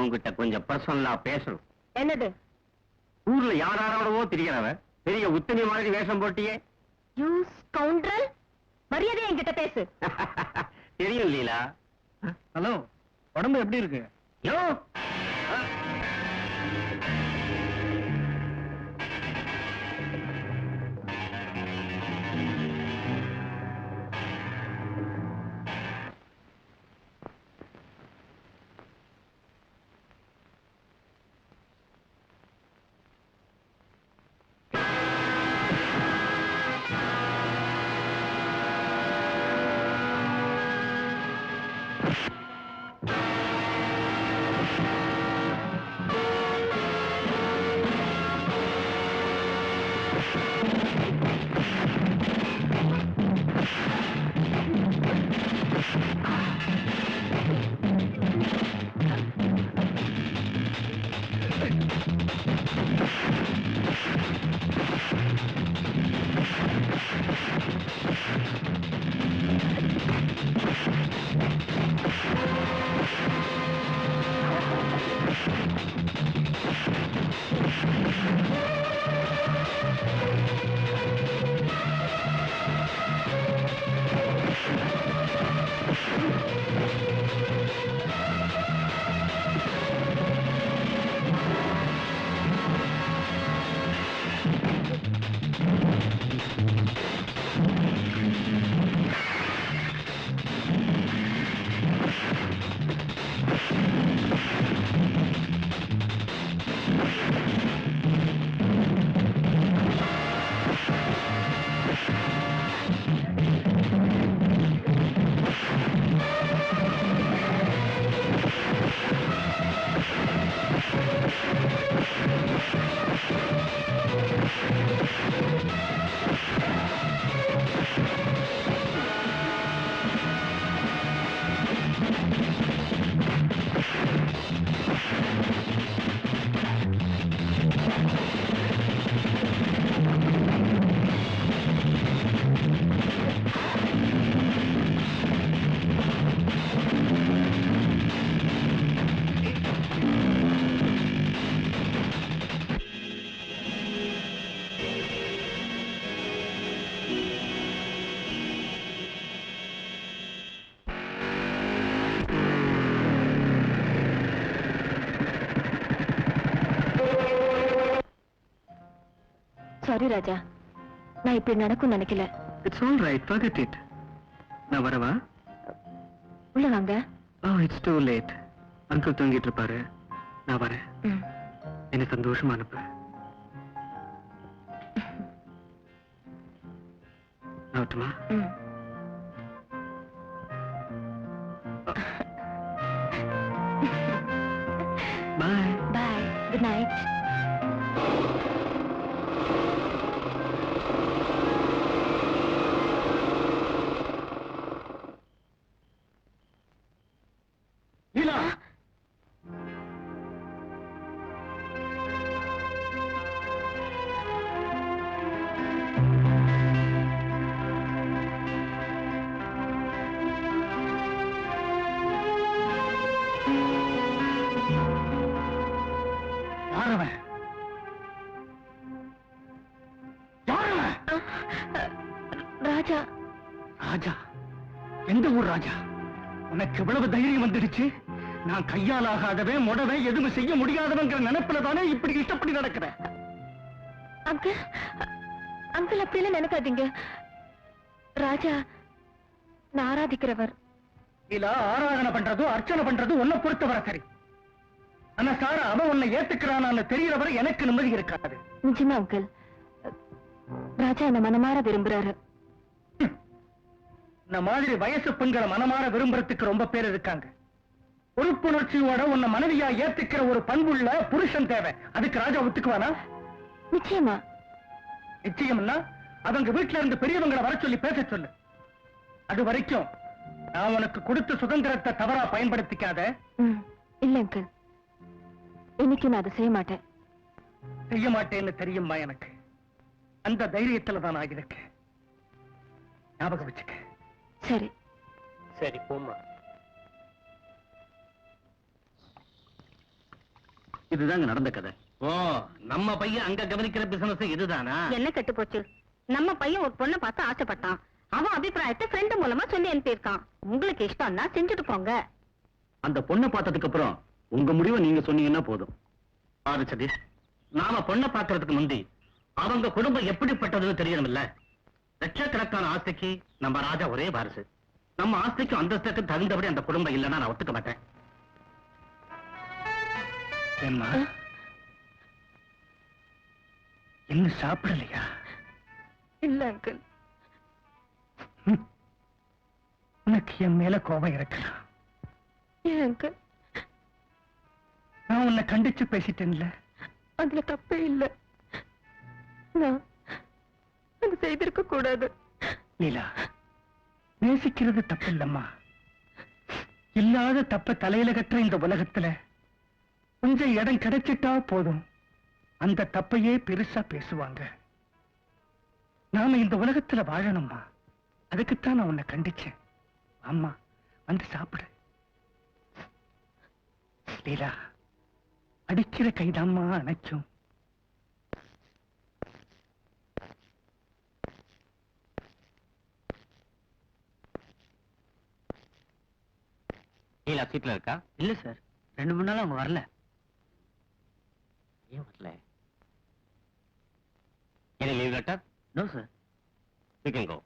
S4: உங்ககிட்ட கொஞ்சம் பர்சனலா பேசணும்.
S3: என்னது?
S4: ஊர்ல யாரோடவோ தெரியறவ பெரிய உத்தமி மாதிரி வேஷம் போட்டியே.
S3: யூ ஸ்கவுண்டரல், மரியாதை என்கிட்ட பேசு.
S4: தெரியும் லீலா.
S2: ஹலோ, உடம்பு எப்படி இருக்கு?
S4: யோ,
S3: சாரி ராஜா, நான் இப்படி நடக்கும் நினைக்கல.
S1: It's all right, forget it. நான் வரவா?
S3: உள்ள வாங்க.
S1: Oh, it's too late. Uncle தூங்கிட்டு இருப்பாரு. நான் வரேன். என்ன சந்தோஷமா அனுப்பு. ஆகட்டுமா? பாய்.
S3: பாய், குட் நைட்.
S2: லீலா, யாரவன்? யாரவன்?
S3: ராஜா.
S2: ராஜா? எந்த ஊர் ராஜா? உனக்கு எவ்வளவு தைரியம் வந்துடுச்சு? நான் கையால் ஆகாதவன், முடவன், எதுவுமே செய்ய முடியாதவங்கிற நினைப்புல தானே இப்படி இஷ்டப்படி நடக்கிறேன்.
S3: அங்கிள், அங்கிள் அப்படியெல்லாம் நினைக்காதீங்க. ராஜா நான் ஆராதிக்கிறவர்.
S2: இல்ல, ஆராதனை பண்றதோ அர்ச்சனை பண்றதோ உன்னை பொறுத்தவரை சரி. ஆனா சாரா, அவன் உன்னை ஏத்துக்கிறான்னு தெரியற வரை எனக்கு நிம்மதி இருக்காது.
S3: நிஜமா அங்கிள், ராஜா என்ன மனமாற விரும்புறாரு.
S2: இந்த மாதிரி வயசு பெண்களை மனமாற விரும்புறதுக்கு ரொம்ப பேர் இருக்காங்க. பொறுப்புணர்ச்சியோட உன்னை மனைவியா ஏத்துக்கிற ஒரு பண்புள்ள புருஷன் தேவை. அதுக்கு ராஜா ஒத்துக்குவானா?
S3: நிச்சயமா.
S2: நிச்சயம்னா அவங்க வீட்டுல இருந்து பெரியவங்களை வர சொல்லி பேச சொல்லு. அது வரைக்கும் நான் உனக்கு கொடுத்த சுதந்திரத்தை தவறா பயன்படுத்திக்காத.
S3: இல்ல அங்கிள், இன்னைக்கு நான் அதை செய்ய மாட்டேன்.
S2: செய்ய மாட்டேன்னு தெரியுமா எனக்கு? அந்த தைரியத்துல தான் நான் இருக்கேன். ஞாபகம் வச்சுக்க.
S3: சரி.
S4: சரி போம்மா. இதுதாங்க நடந்த கதை.
S2: ஓ, நம்ம பையன் அங்க கவனிக்கிற பிசினஸ் இதுதானா?
S3: என்ன கெட்டு போச்சு? நம்ம பையன் ஒரு பொண்ணை பார்த்து ஆசைப்பட்டான். அவன் அபிப்பிராயத்தை ஃப்ரெண்ட் மூலமா சொல்லி அனுப்பியிருக்கான். உங்களுக்கு இஷ்டம்னா செஞ்சுட்டு போங்க.
S4: அந்த பொண்ணை பார்த்ததுக்கு அப்புறம் உங்க முடிவை நீங்க சொன்னீங்கன்னா போதும்.
S2: பாரு சதீஷ், நாம பொண்ணை பார்க்கறதுக்கு முந்தி அவங்க குடும்பம் எப்படிப்பட்டதுன்னு தெரியணும்ல. லட்சக்கணக்கான ஆஸ்திக்கு நம்ம ராஜா ஒரே வாரிசு. நம்ம ஆஸ்திக்கு அந்தஸ்துக்கு தகுந்தபடி அந்த குடும்பம் இல்லைன்னா நான் ஒத்துக்க மாட்டேன். ஏம்மா, இன்னும் சாப்பிடலையா?
S3: இல்ல அங்கிள்.
S2: உனக்கு என் மேல கோபம் இருக்கலாம்.
S3: ஏன் அங்கிள்?
S2: நான் உன்னை கண்டிச்சு பேசிட்டேன்ல.
S3: அதுல தப்பே இல்ல. நான் அது செய்திருக்க கூடாது.
S2: லீலா, நேசிக்கிறது தப்பு இல்லம்மா. இல்லாத தப்ப தலையில கட்டுற இந்த உலகத்துல கொஞ்சம் இடம் கிடைச்சிட்டா போதும், அந்த தப்பையே பெருசா பேசுவாங்க. நாம இந்த உலகத்துல வாழணும்மா. அதுக்குத்தான் நான் உன்னை கண்டிச்சேன். அம்மா, வந்து சாப்பிடு. லீலா, அடிக்கிற கைதாம்மா அணைக்கும்.
S1: லீலா சீட்ல இருக்கா? இல்ல சார், 2-3 நாள் அவங்க வரல. ஏன் வரல? Any leave letter? No sir. We can go.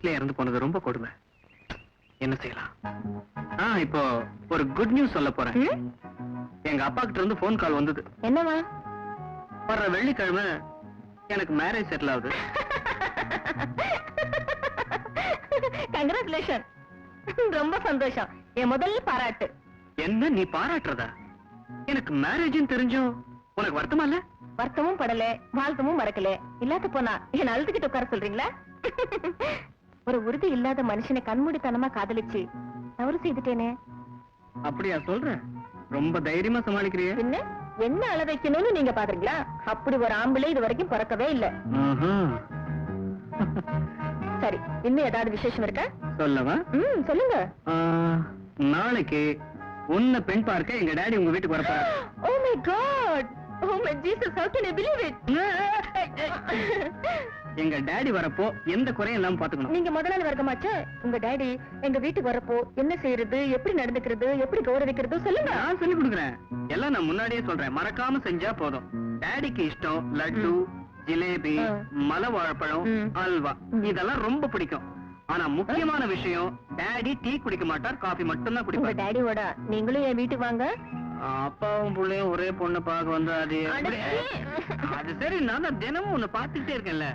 S1: வீட்டுல இறந்து போனது ரொம்ப கொடுமை. என்ன செய்யலாம்? இப்போ ஒரு குட் நியூஸ் சொல்ல போறேன். எங்க அப்பா கிட்ட இருந்து போன் கால் வந்தது.
S3: என்னவா?
S1: வர்ற வெள்ளிக்கிழமை எனக்கு மேரேஜ் செட்டில் ஆகுது.
S3: கங்க்ராச்சுலேஷன். ரொம்ப சந்தோஷம். என் முதல் பாராட்டு.
S1: என்ன நீ பாராட்டுறதா? எனக்கு மேரேஜ் தெரிஞ்சும் உனக்கு வருத்தமா இல்ல?
S3: வருத்தமும் படல, வாழ்த்தமும் மறக்கல. இல்லாத போனா என்ன அழுதுகிட்டு உட்கார சொல்றீங்களா? ஒரு உறுதி இல்லாத மனுஷனை கண்மூடித்தனமா காதலிச்சு தவறு செய்துட்டேனே.
S1: அப்படியா சொல்ற? ரொம்ப தைரியமா சமாளிக்கிறிய.
S3: என்ன அள வைக்கணும்னு நீங்க பாக்குறீங்களா? அப்படி ஒரு ஆம்பளை இது வரைக்கும் பிறக்கவே இல்ல. சரி, இன்னும் ஏதாவது விசேஷம் இருக்கா?
S1: சொல்லவா?
S3: சொல்லுங்க.
S1: நாளைக்கு உன்னை பெண் பார்க்க எங்க டாடி உங்க வீட்டுக்கு வரப்பாரு.
S3: Oh my God! Oh my Jesus! How can I believe it?
S1: எங்க டாடி வரப்போ எந்த குறையும் இல்லாம பாத்துக்கணும்.
S3: நீங்க முதலாளி வர்க்கமாச்சே. உங்க டாடி எங்க வீட்டுக்கு வரப்போ என்ன செய்யறது, எப்படி நடந்துக்கிறது, எப்படி கௌரவிக்கிறது சொல்லுங்க.
S1: நான் சொல்லி கொடுக்குறேன். எல்லாம் நான் முன்னாடியே சொல்றேன். மறக்காம செஞ்சா போதும். டாடிக்கு இஷ்டம் லட்டு, ஜிலேபி, மலை வாழைப்பழம், அல்வா இதெல்லாம் ரொம்ப பிடிக்கும். ஆனா முக்கியமான விஷயம், டாடி டீ குடிக்க மாட்டார், காபி மட்டும் தான் குடிப்பார்.
S3: டாடியோட நீங்களும் என் வீட்டுக்கு வாங்க.
S1: அப்பாவும் பிள்ளையும் ஒரே பொண்ணு பார்க்க வந்து அது சரி. நான் தான் தினமும் உன்னை பாத்துக்கிட்டே இருக்கேன்ல.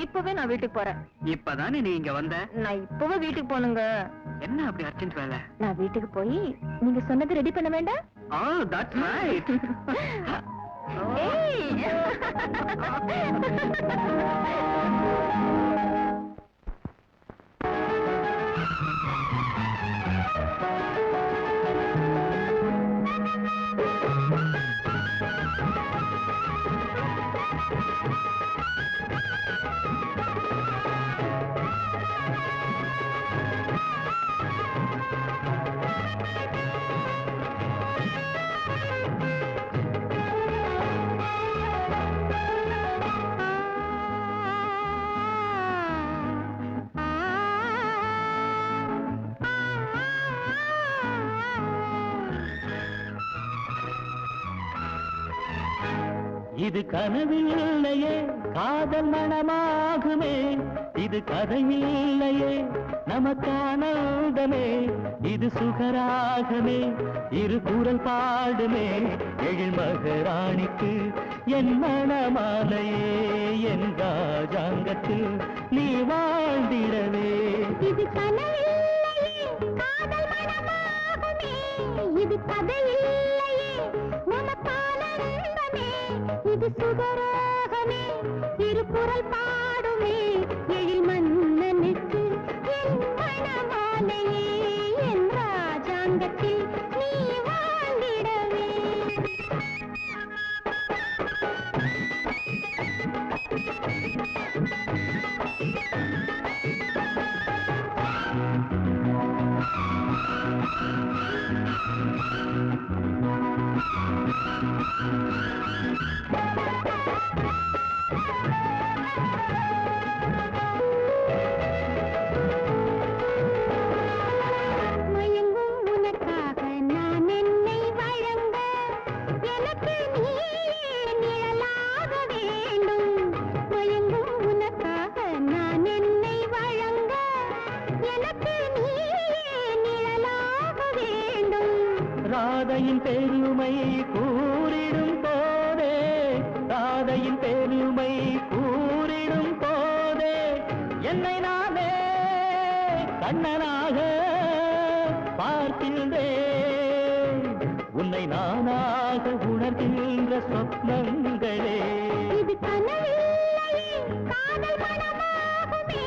S3: இப்பவே நான் வீட்டுக்கு போறேன்.
S1: இப்பதானே நீ இங்க வந்த?
S3: நான் இப்பவே வீட்டுக்கு போனுங்க.
S1: என்ன அப்படி அர்ஜென்ட் வேலை?
S3: நான் வீட்டுக்கு போய் நீங்க சொன்னது ரெடி பண்ண வேண்டாம்?
S1: That's right.
S4: இது கனவில்லையே, காதல் மனமாகுமே. இது கதையில்லையே, நமக்கானந்தமே. இது சுகராகமே, இரு குரல் பாடுமே. எழில் மகராணிக்கு என் மணமாலையே, என் ராஜாங்கத்தில் நீ வாழ்ந்திடவே.
S3: இது கனவில்லையே, காதல் மனமாகுமே. இது கதையில்லையே, நமக்கானந்தமே. இது சுகராகமே, இரு குரல் பாடுமே. எழில் மன்னனுக்கு என் மணமாலையே, என் ராஜாங்கத்தில் நீ வாழ்ந்திடவே. மயங்கும் உனக்காக நான் என்னை வழங்க, எனக்கு நீயே நிழலாக வேண்டும். மயங்கும் உனக்காக நான் என்னை வழங்க, எனக்கு நீயே நிழலாக வேண்டும்.
S4: ராதையின் பெருமை கூறிடும் போதே, ராதையின் பெருமை கூறிடும் போதே, என்னை நானே கண்ணனாக பார்க்கின்றேன். உன்னை நானாக உணர்கின்ற சொப்னங்களே.
S3: இது கனவில்லையே, காதல் மனமாகுமே.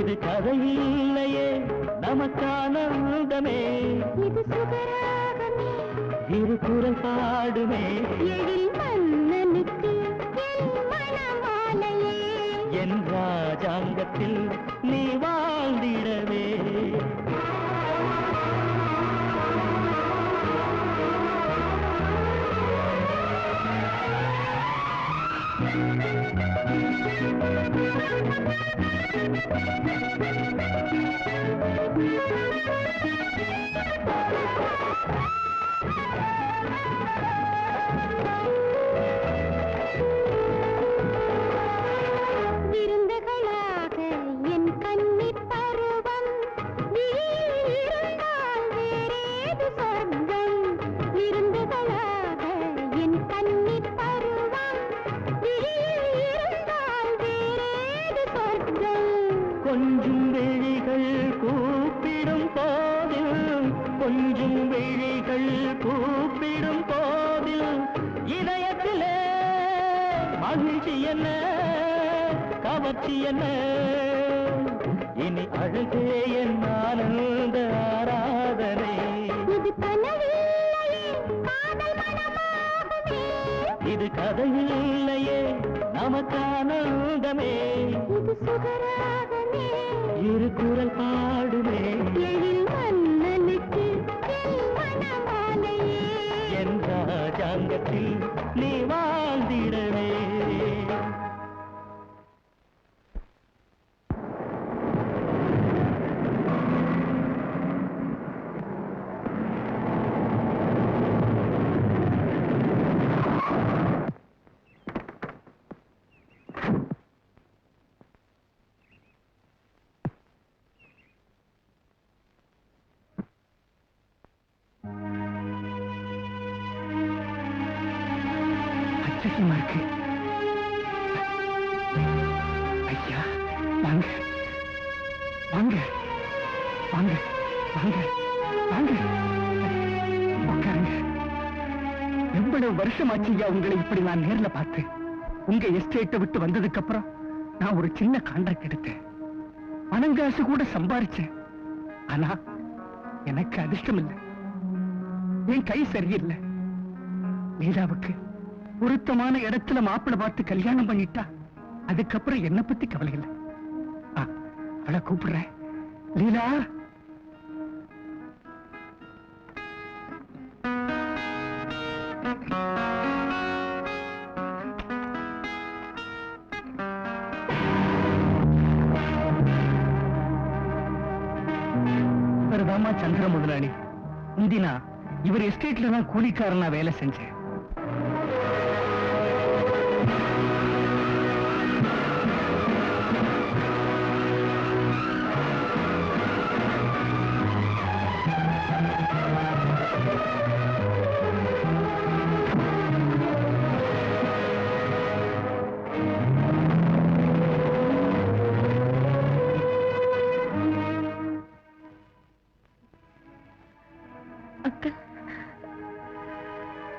S4: இது கதையில்லையே, நமக்கானந்தமே.
S3: இது சுகராகமே,
S4: இரு குரல் பாடுமே.
S3: எழில் மன்னனுக்கு என் மணமாலையே,
S4: என் ராஜாங்கத்தில் நீ வாழ்ந்திடவே.
S3: விருந்துகளாக என் கண்ணில்
S4: கண்கள் கூப்பிடும் போதில் இதயத்திலே மகிழ்ச்சி என்ன கவர்ச்சி என்ன இனி அழகே என் ஆனந்த ஆராதனை இது கதையில்லையே நமக்கானந்தமே இரு குரல் பாடுமே என் ராஜாங்கத்தில் நீ வாழ்ந்திடவே. ஆச்சரியமா இருக்கு. ஐயா வாங்க வாங்க வாங்க வாங்க வாங்க உட்காருங்க. எவ்வளவு வருஷமாச்சு ஐயா உங்களை இப்படி நான் நேர்ல பார்த்தேன். உங்க எஸ்டேட்டை விட்டு வந்ததுக்கு அப்புறம் நான் ஒரு சின்ன கான்ட்ராக்ட் எடுத்தேன். பணங்காசு கூட சம்பாரிச்சேன். ஆனா எனக்கு அதிர்ஷ்டம் இல்லை. என் கை சரியில்லை. லீலாவுக்கு பொருத்தமான இடத்துல மாப்பிள்ளை பார்த்து கல்யாணம் பண்ணிட்டா அதுக்கப்புறம் என்ன பத்தி கவலை இல்லை. அவளை கூப்பிடுறேன். லீலா, இவர்தாமா சந்திர முதலாளி. முந்தினா இவர் எஸ்டேட்ல தான் கூலிக்காரனா வேலை செஞ்சேன்.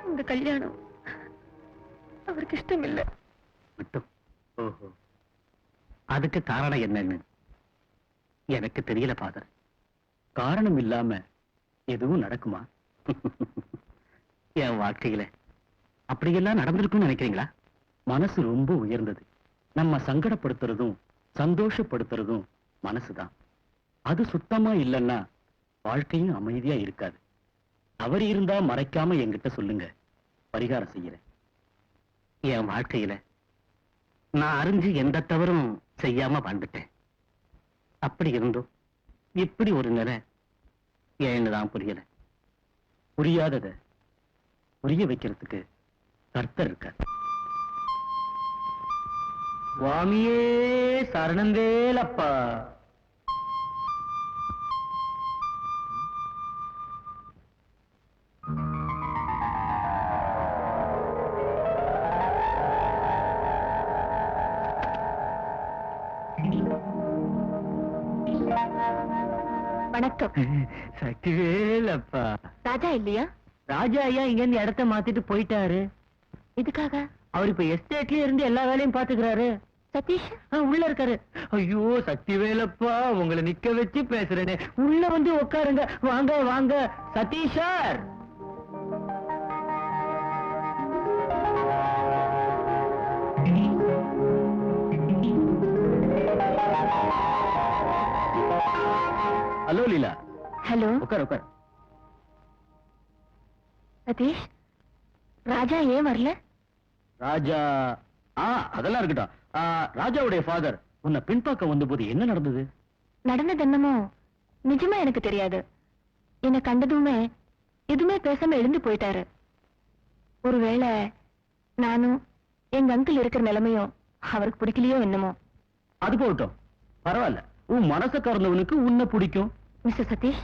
S3: இந்த கல்யாணம் அவருக்கு இஷ்டம் இல்லை.
S2: மட்டும் ஓஹோ, அதுக்கு காரணம் என்னன்னு எனக்கு தெரியல ஃபாதர்.
S4: காரணம் இல்லாம எதுவும் நடக்குமா?
S2: என் வாழ்க்கையில அப்படியெல்லாம் நடந்திருக்கும்னு நினைக்கிறீங்களா?
S4: மனசு ரொம்ப உயர்ந்தது. நம்ம சங்கடப்படுத்துறதும் சந்தோஷப்படுத்துறதும் மனசுதான். அது சுத்தமா இல்லைன்னா வாழ்க்கையும் அமைதியா இருக்காது. அவர் இருந்தா மறைக்காம என்கிட்ட சொல்லுங்க, பரிகாரம் செய்யறேன்.
S2: என் வாழ்க்கையில நான் அறிஞ்சு எந்த தவறும் செய்யாம வாழ்ந்துட்டேன். அப்படி இருந்தும் இப்படி ஒரு நிலை ஏன்னுதான் புரியல.
S4: புரியாதத புரிய வைக்கிறதுக்கு கர்த்தர் இருக்கார்.
S1: சுவாமியே சரணந்தேலப்பா.
S3: வணக்கம்.
S1: சக்திவேலப்பா.
S3: ராஜா இல்லையா?
S1: ராஜா ஐயா இங்க இருந்து இடத்த மாத்திட்டு போயிட்டாரு.
S3: இதுக்காக
S1: அவர் இப்ப எஸ்டேட்லயே இருந்து எல்லா வேலையும் பாத்துக்கிறாரு.
S3: சதீஷ்
S1: உள்ள இருக்காரு. ஐயோ சக்திவேலப்பா, உங்களை நிக்க வச்சு பேசுறேனே, உள்ள வந்து உட்காருங்க. வாங்க வாங்க சதீஷார்.
S4: ஹலோ லீலா.
S3: ஹலோ.
S4: உட்கார் உட்கார்.
S3: சதீஷ், ராஜா ஏன் வரல?
S4: ராஜா அதெல்லாம் இருக்கட்டும். ராஜாவுடைய ஃபாதர் உன்னை பின்பாக்க வந்தபோது என்ன நடந்தது?
S3: நடந்தது என்னமோ நிஜமா எனக்கு தெரியாது. என்னை கண்டதுமே எதுவுமே பேசாம எழுந்து போயிட்டாரு. ஒருவேளை நானும் எங்க அங்கிள் இருக்கிற நிலைமையும் அவருக்கு பிடிக்கலையோ என்னமோ.
S4: அது போகட்டும், பரவாயில்ல. உன் மனசை கறந்தவனுக்கு உன்னை பிடிக்கும்.
S3: மிஸ்டர் சதீஷ்,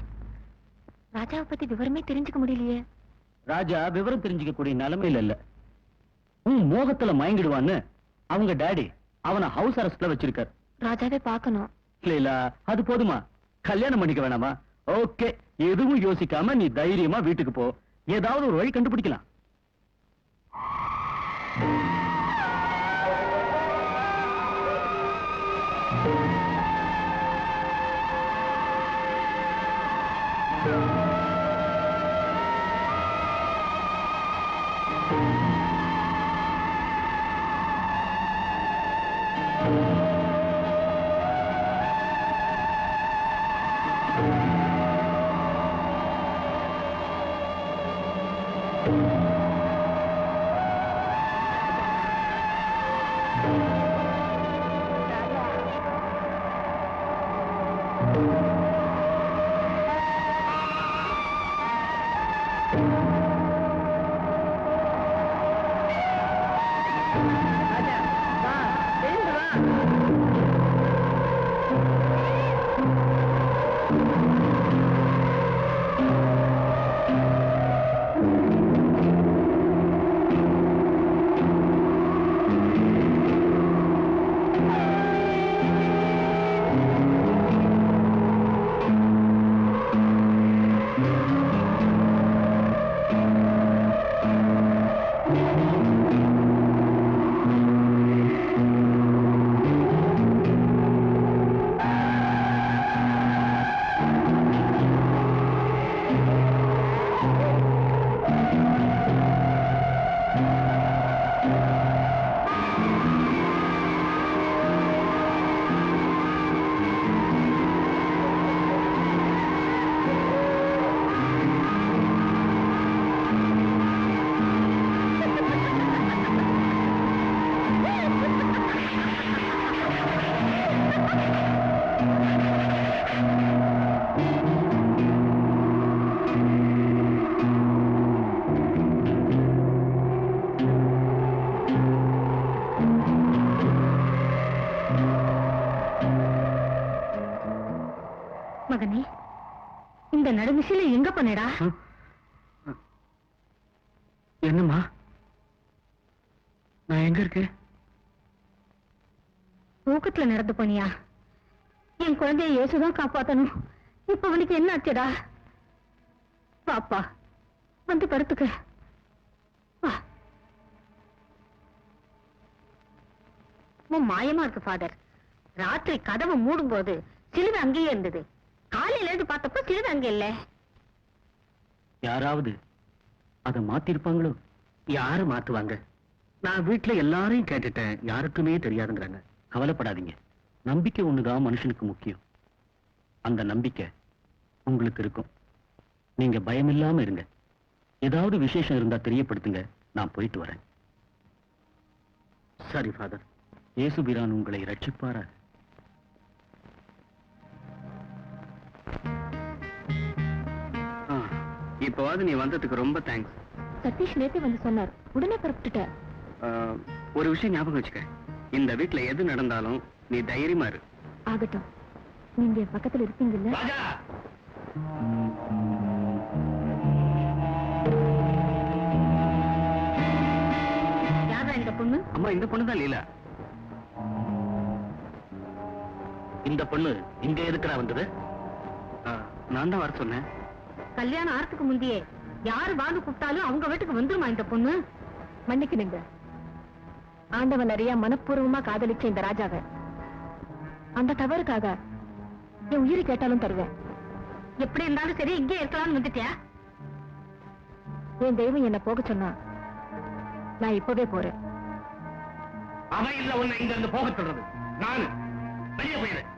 S3: ராஜாவை பத்தி விவரமே தெரிஞ்சுக்க முடியலையே.
S4: ராஜா விவரம் தெரிஞ்சுக்க கூடிய நிலைமையில இல்ல. உன் மோகத்துல மயங்கிடுவான்னு அவங்க டாடி அவனை ஹவுஸ் அரெஸ்ட்ல வச்சிருக்கார்.
S3: ராஜாவே பார்க்கணும்.
S4: இல்ல அது போதுமா? கல்யாணம் பண்ணிக்க வேணாமா? ஓகே, எதுவும் யோசிக்காம நீ தைரியமா வீட்டுக்கு போ. ஏதாவது ஒரு வழி கண்டுபிடிக்கலாம்.
S3: மகனே, இந்த நடுமிசில எங்க பண்ணடா?
S4: என்னம்மா, நான் எங்க இருக்கேன்?
S3: தூக்கத்துல நடந்து போனியா? என் குழந்தைய இயேசுதான் காப்பாத்தணும். இப்ப அவனுக்கு என்ன ஆச்சுடா? பாப்பா, வந்து படுத்துக்க. வா. மாயமா இருக்கு ஃபாதர். ராத்திரி கதவு மூடும் போது சிலுவை அங்கேயே இருந்தது. காலையில இருந்து பார்த்தப்ப சிலுவை அங்க இல்ல.
S4: யாராவது அதை மாத்திருப்பாங்களோ? யாரு மாத்துவாங்க? நான் வீட்டுல எல்லாரையும் கேட்டுட்டேன், யாருக்குமே தெரியாதுங்கிறாங்க. கவலைப்படாதீங்க, நம்பிக்கை ஒண்ணுதான் மனுஷனுக்கு முக்கியம். அந்த நம்பிக்கை உங்களுக்கு இருக்கும். நீங்க பயமில்லாம இருங்க. ஏதாவது விசேஷம் இருந்தா தெரியப்படுத்துங்க, நான் போயிட்டு வரேன். சரி ஃபாதர், இயேசுபிரான் உங்களை ரட்சிப்பாரா? இப்போவாது நீ வந்ததுக்கு ரொம்ப தேங்க்ஸ்.
S3: சதீஷ் நேத்தே வந்து சொன்னார், உடனே புறப்பட்டுட்ட.
S4: ஒரு விஷயம் ஞாபகம் வச்சுக்க, இந்த வீட்டுல எது நடந்தாலும் நீ தைரியமா இரு.
S3: ஆகட்டும், நீங்க என் பக்கத்துல இருப்பீங்கல்ல? யாரா இந்த பொண்ணு?
S4: அம்மா, இந்த பொண்ணு தான் லீலா. இந்த பொண்ணு இங்க எதுக்குறா வந்தது? நான் தான் வர சொன்னேன்.
S3: கல்யாணம் ஆறதுக்கு முந்தையே யாரு வாங்க கூப்பிட்டாலும் அவங்க வீட்டுக்கு வந்துருமா இந்த பொண்ணு? மன்னிக்கணுங்க, ஆண்டவன் அறியா மனப்பூர்வமா காதலிச்ச இந்த ராஜாவை அந்த தவறுக்காக என் உயிரை கேட்டாலும் தருவேன். எப்படி இருந்தாலும் சரி, இங்கே இருக்கலாம்னு வந்துட்டியா? என் தெய்வம் என்ன போக சொன்னா நான் இப்பவே போறேன்.
S4: அவ இல்ல உன்னை இங்க இருந்து போக சொல்றது. நானு வெளியே போயிடுறேன்.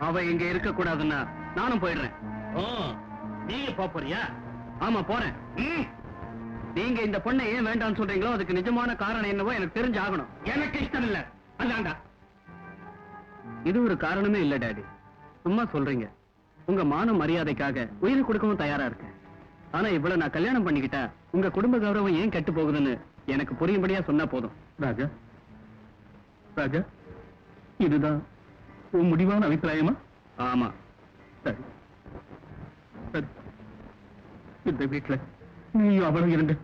S4: அவ இங்க இருக்க கூடாதுன்னா நானும் போயிடுறேன். நீங்க போறியா? ஆமா, போறேன். நீங்க இந்த பொண்ணை ஏன் வேண்டாம்னு சொல்றீங்களோ அதுக்கு நிஜமான காரணம் என்னவோ எனக்கு தெரிஞ்சு ஆகணும். எனக்கு இஷ்டம் இல்ல. அதாண்டா. இது ஒரு காரணமே இல்ல டாடி, சும்மா சொல்றீங்க. உங்க மான மரியாதைக்காக உயிர் கொடுக்கவும் தயாரா இருக்கேன். ஆனா இவ்வளவு நான் கல்யாணம் பண்ணிக்கிட்டா உங்க குடும்ப கௌரவம் ஏன் கெட்டு போகுதுன்னு எனக்கு புரியும்படியா சொன்னா போதும். ராஜா, ராஜா, இதுதான் உன் முடிவான அபிப்பிராயமா? ஆமா. சரி சரி, இந்த வீட்டுல நீயும் அவளும் இருங்க,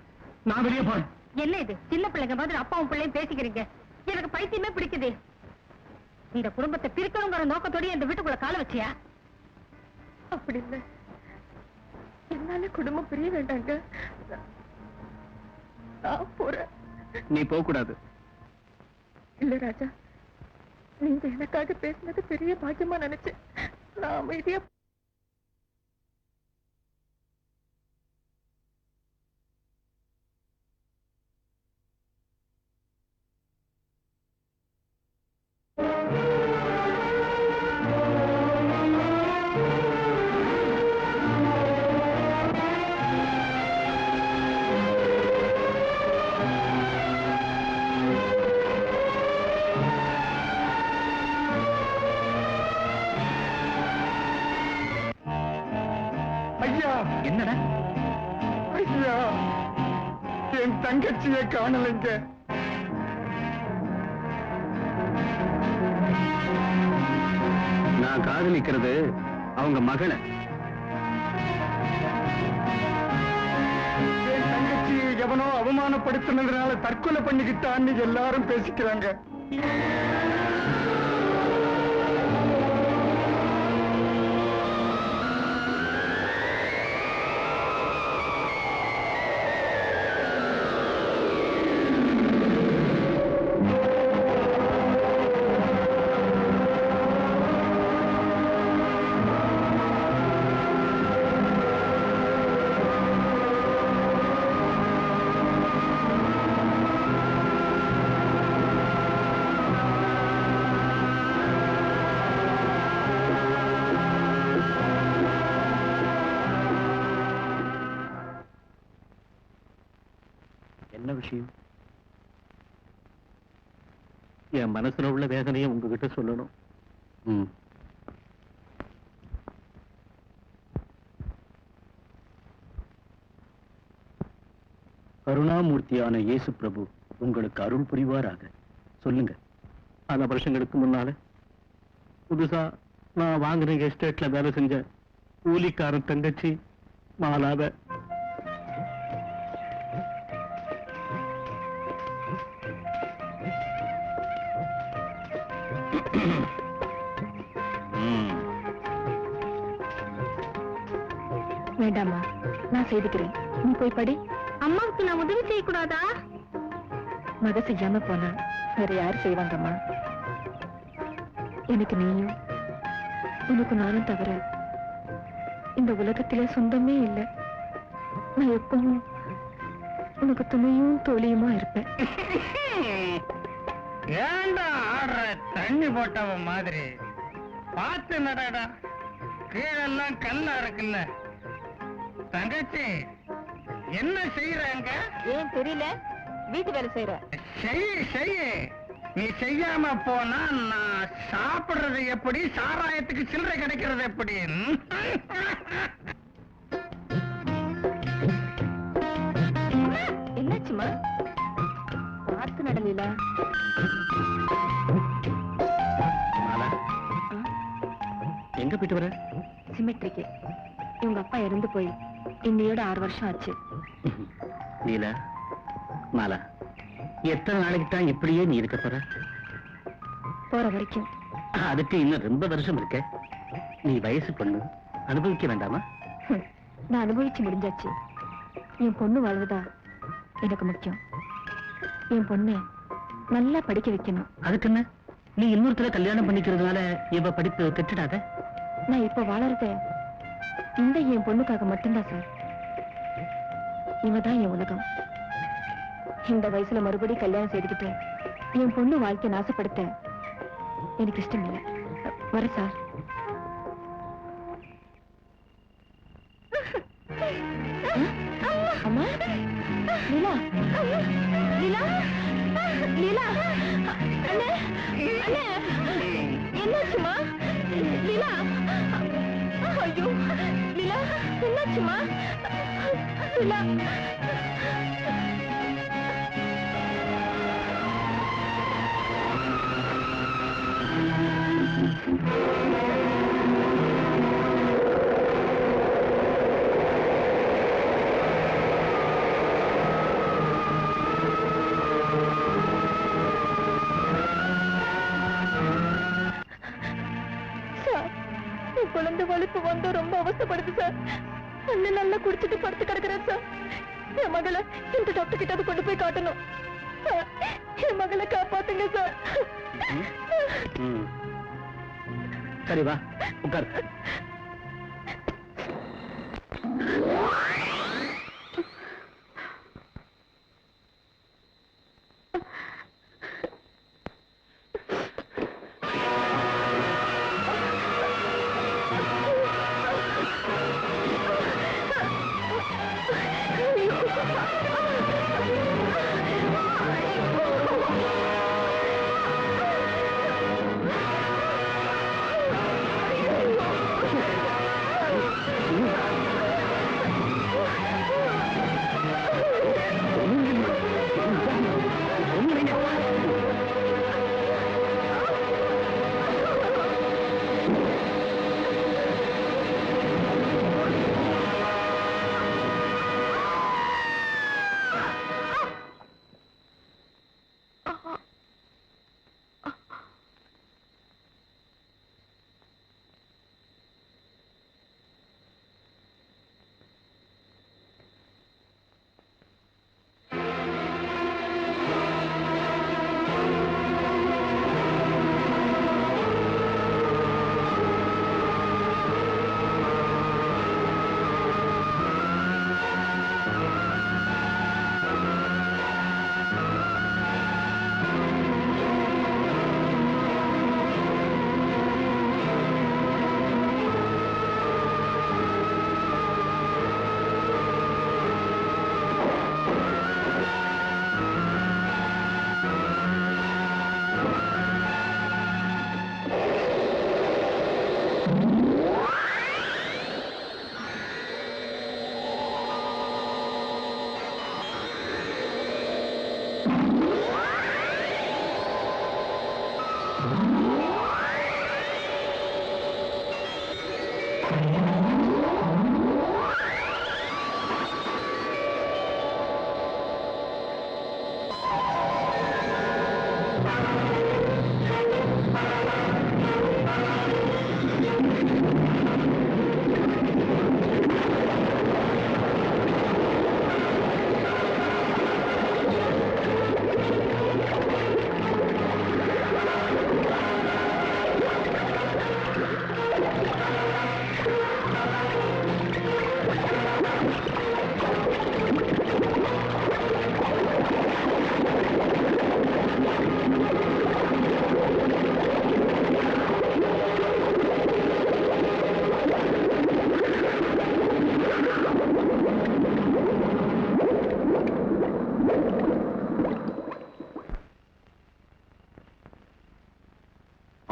S4: நான் வெளியே போறேன்.
S3: என்ன இது சின்ன பிள்ளைங்க மாதிரி அப்பாவும் பிள்ளையும் பேசிக்கிறீங்க? எனக்கு பைத்தியமே பிடிக்குது. இந்த குடும்பத்தை பிரிக்கணுங்கிற நோக்கத்தோடய இந்த வீட்டுக்குள்ள கால வச்சியா? அப்படி இல்ல, என்னால குடும்பம் பிரிய வேண்டாங்க. நான் போறேன்.
S1: நீ போக கூடாது.
S3: இல்ல ராஜா, நீங்க எனக்காக பேசினது பெரிய பாக்கியமா நினைச்சேன். நான் அமைதியா
S5: ஐயா,
S2: என்னடா
S5: ஐயா, என் தங்கச்சியை காணலைங்க.
S4: நான் காதலிக்கிறது அவங்க மகளை.
S5: என் தங்கச்சியை எவனோ அவமானப்படுத்தினதுனால தற்கொலை பண்ணிக்கிட்டான்னு எல்லாரும் பேசிக்கிறாங்க.
S4: என்ன விஷயம்?
S2: என் மனசுல உள்ள வேதனையை உங்ககிட்ட சொல்லணும்.
S4: கருணாமூர்த்தியான இயேசு பிரபு உங்களுக்கு அருள் புரிவாராக. சொல்லுங்க.
S2: பல வருஷங்களுக்கு முன்னால புதுசா நான் வாங்கின எஸ்டேட்ல வேலை செஞ்ச கூலிக்காரன் தங்கச்சி மாலாவ
S3: வேண்டாமா, நான் செய்துக்கிறேன். நீ போய் படி. அம்மாவுக்கு நான் உதவி செய்யக்கூடாதா? மத செய்யாம போனா வேற யாரு செய்வாங்கம்மா? எனக்கு நீயும் உனக்கு நானும் தவிர இந்த உலகத்திலே சொந்தமே இல்லை. நான் எப்பவும் உனக்கு துணையும் தோழியுமா இருப்பேன்.
S5: ஏண்டா ஆடுற தண்ணி போட்டவ மாதிரி? பார்த்து நடடா, கீழெல்லாம் கல்லா இருக்குல்ல. தங்கச்சி, என்ன செய்யறாங்க?
S3: ஏன் தெரியல? வீட்டு வேலை செய்யற.
S5: செய்ய நீ செய்யாம போனா நான் சாப்பிடுறது எப்படி? சாராயத்துக்கு சில்லறை கிடைக்கிறது எப்படி?
S3: என்னாச்சுமா? பார்த்து நடலில.
S2: எங்க போயிட்டு வர?
S3: சிமெட்ரிக்கு. இவங்க அப்பா இறந்து போய் இன்னையோட 6 வருஷம் ஆச்சு.
S2: நீலா, மாலா, எத்தனை நாளைக்கு தான் இப்படியே நீ இருக்க போற?
S3: போற வரைக்கும்.
S2: அதுக்கு இன்னும் ரொம்ப வருஷம் இருக்க. நீ வயசு பொண்ணு, அனுபவிக்க வேண்டாமா?
S3: நான் அனுபவிச்சு முடிஞ்சாச்சு. என் பொண்ணு வாழ்வதா எனக்கு முக்கியம். என் பொண்ணு நல்லா படிக்க வைக்கணும்.
S2: அதுக்கு என்ன? நீ இன்னொருத்தர கல்யாணம் பண்ணிக்கிறதுனால இவ படிப்பு கெட்டுடாத.
S3: நான் இப்ப வாழறத இந்த என் பொண்ணுக்காக மட்டும்தான் சார். இவதான் என் உலகம். இந்த வயசுல மறுபடியும் கல்யாணம் செய்துக்கிட்டு என் பொண்ணு வாழ்க்கை நாசப்படுத்த எனக்கு இஷ்டம் இல்லை. வர சார். அம்மா, லீலா, லீலா, லீலா, அண்ணே, அண்ணே, என்னாச்சுமா? லீலா, ஐயோ, லீலா, என்னாச்சுமா? லீலா, சார், என் குழந்தை வலிப்பு வந்து ரொம்ப அவசப்படுது சார். அண்ணன் நல்லா குடிச்சிட்டு படுத்து கிடக்குறேன் சார். என் மகளை இந்த டாக்டர் கிட்ட கொண்டு போய் காட்டணும் சார். என் மகளை காப்பாத்துங்க சார்.
S4: சரி வா உட்கார்.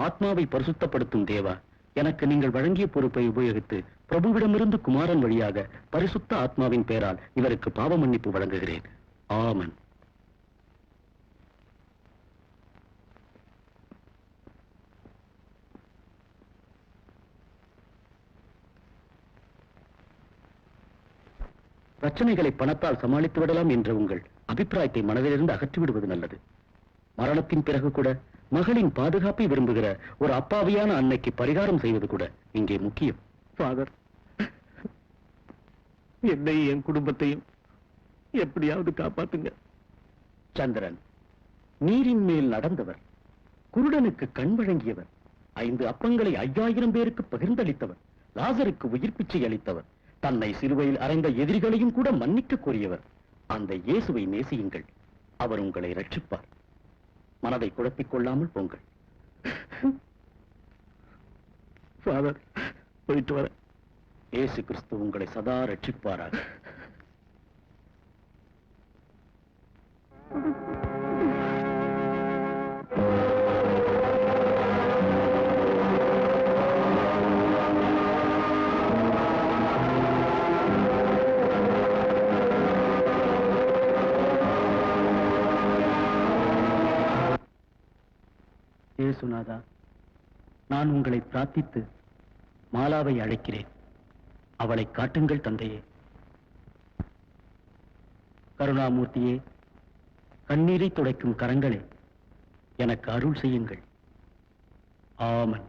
S4: ஆத்மாவை பரிசுத்தப்படுத்தும் தேவா, எனக்கு நீங்கள் வழங்கிய பொறுப்பை உபயோகித்து பிரபுவிடமிருந்து குமாரன் வழியாக பரிசுத்த ஆத்மாவின் பெயரால் இவருக்கு பாவ மன்னிப்பு வழங்குகிறேன். ஆமன். பிரச்சனைகளை பணத்தால் சமாளித்து விடலாம் என்ற உங்கள் அபிப்பிராயத்தை மனதிலிருந்து அகற்றிவிடுவது நல்லது. மரணத்தின் பிறகு கூட மகளின் பாதுகாப்பை விரும்புகிற ஒரு அப்பாவியான அன்னைக்கு பரிகாரம் செய்வது கூட இங்கே முக்கியம்.
S6: ஃபாதர், என்னை என் குடும்பத்தையும் எப்படியாவது காப்பாத்துங்க.
S4: சந்திரன், நீரின் மேல் நடந்தவர், குருடனுக்கு கண் வழங்கியவர், 5 அப்பங்களை 5000 பேருக்கு பகிர்ந்தளித்தவர், லாசருக்கு உயிர் பிச்சை அளித்தவர், தன்னை சிலுவையில் அறைந்த எதிரிகளையும் கூட மன்னிக்க கோரியவர், அந்த இயேசுவை நேசியுங்கள். அவர் உங்களை ரட்சிப்பார். மனதை குழப்பிக் கொள்ளாமல் போங்கள்.
S6: ஃபாதர், போயிட்டு வர.
S4: இயேசு கிறிஸ்து உங்களை சதா ரட்சிப்பாராக. இயேசுநாதா, நான் உங்களை பிரார்த்தித்து மாலாவை அழைக்கிறேன். அவளை காட்டுங்கள் தந்தையே. கருணாமூர்த்தியே, கண்ணீரை துடைக்கும் கரங்களே, எனக்கு அருள் செய்யுங்கள். ஆமன்.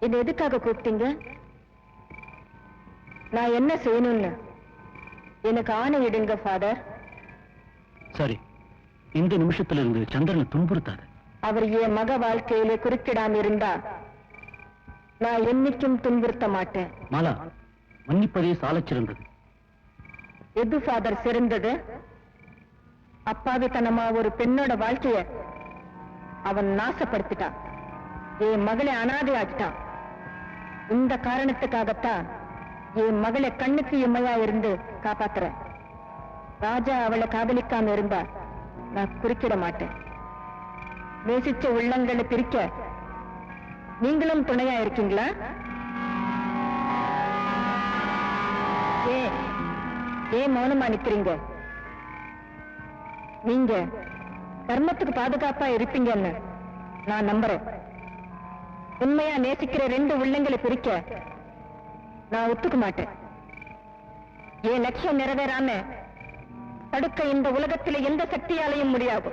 S3: என்ன எதுக்காக கூப்பிட்டீங்க? நான் என்ன செய்யணும்னு எனக்கு ஆணை இடுங்க ஃபாதர்.
S4: சரி, இந்த நிமிஷத்துல இருந்து சந்திரனை துன்புறுத்தாரு.
S3: அவர் என் மக வாழ்க்கையிலே குறுக்கிடாம இருந்தா நான் என்னைக்கும் துன்புறுத்த மாட்டேன்.
S4: மாலா, மன்னிப்பதே சாலச்சிறந்தது.
S3: எது ஃபாதர் சிறந்தது? அப்பாவித்தனமா ஒரு பெண்ணோட வாழ்க்கைய அவன் நாசப்படுத்திட்டான். என் மகளை அனாதை ஆக்கிட்டான். இந்த காரணத்துக்காகத்தான் என் மகளை கண்ணுக்கு எம்மையா இருந்து காப்பாத்துறேன். ராஜா அவளை காதலிக்காம இருந்தா நான் குறுக்கிட மாட்டேன். நேசிச்ச உள்ளங்களை பிரிக்க நீங்களும் துணையா இருக்கீங்களா? ஏன் மௌனமா நிக்கிறீங்க? நீங்க தர்மத்துக்கு பாதுகாப்பா இருப்பீங்கன்னு நான் நம்புறேன். உண்மையா நேசிக்கிற ரெண்டு உள்ளங்களை பிரிக்க நான் ஒத்துக்க மாட்டேன். என் லட்சியம் நிறைவேறாம தடுக்க இந்த உலகத்திலே எந்த சக்தியாலையும் முடியாது.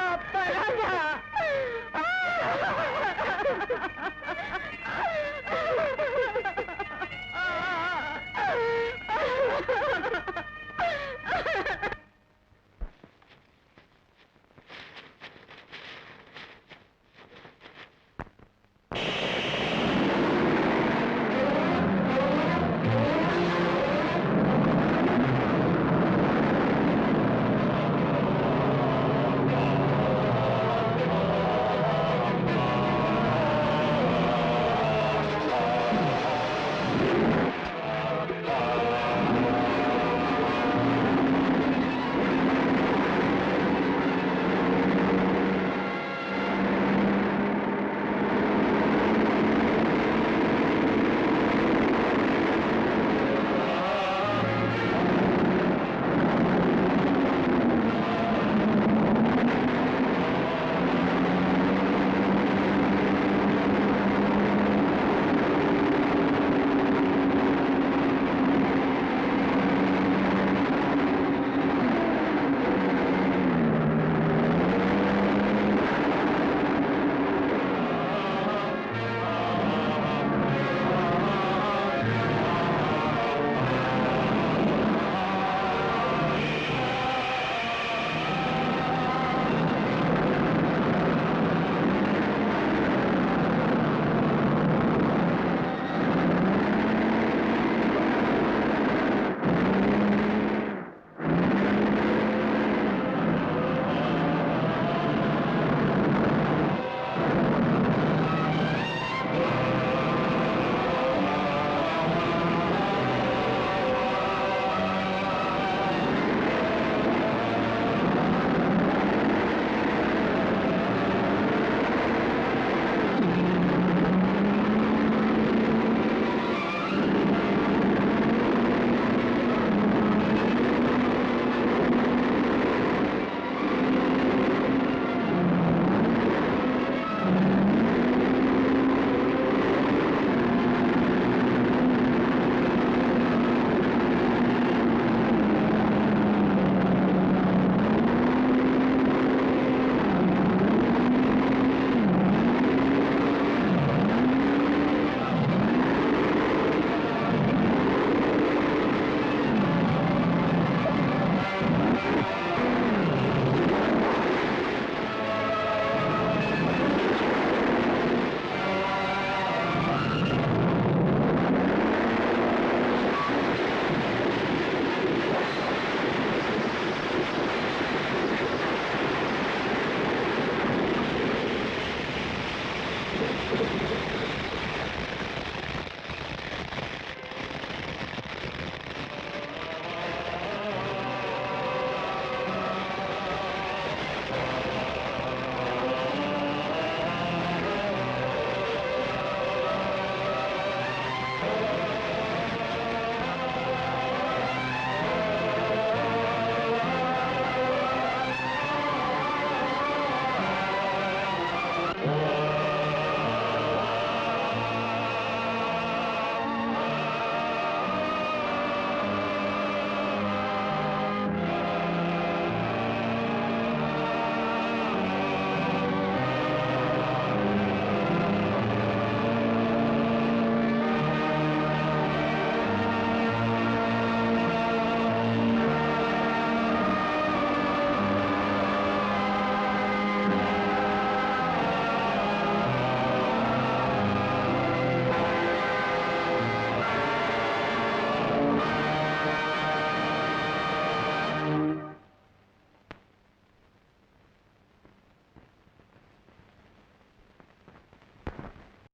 S3: அப்பா ராஜா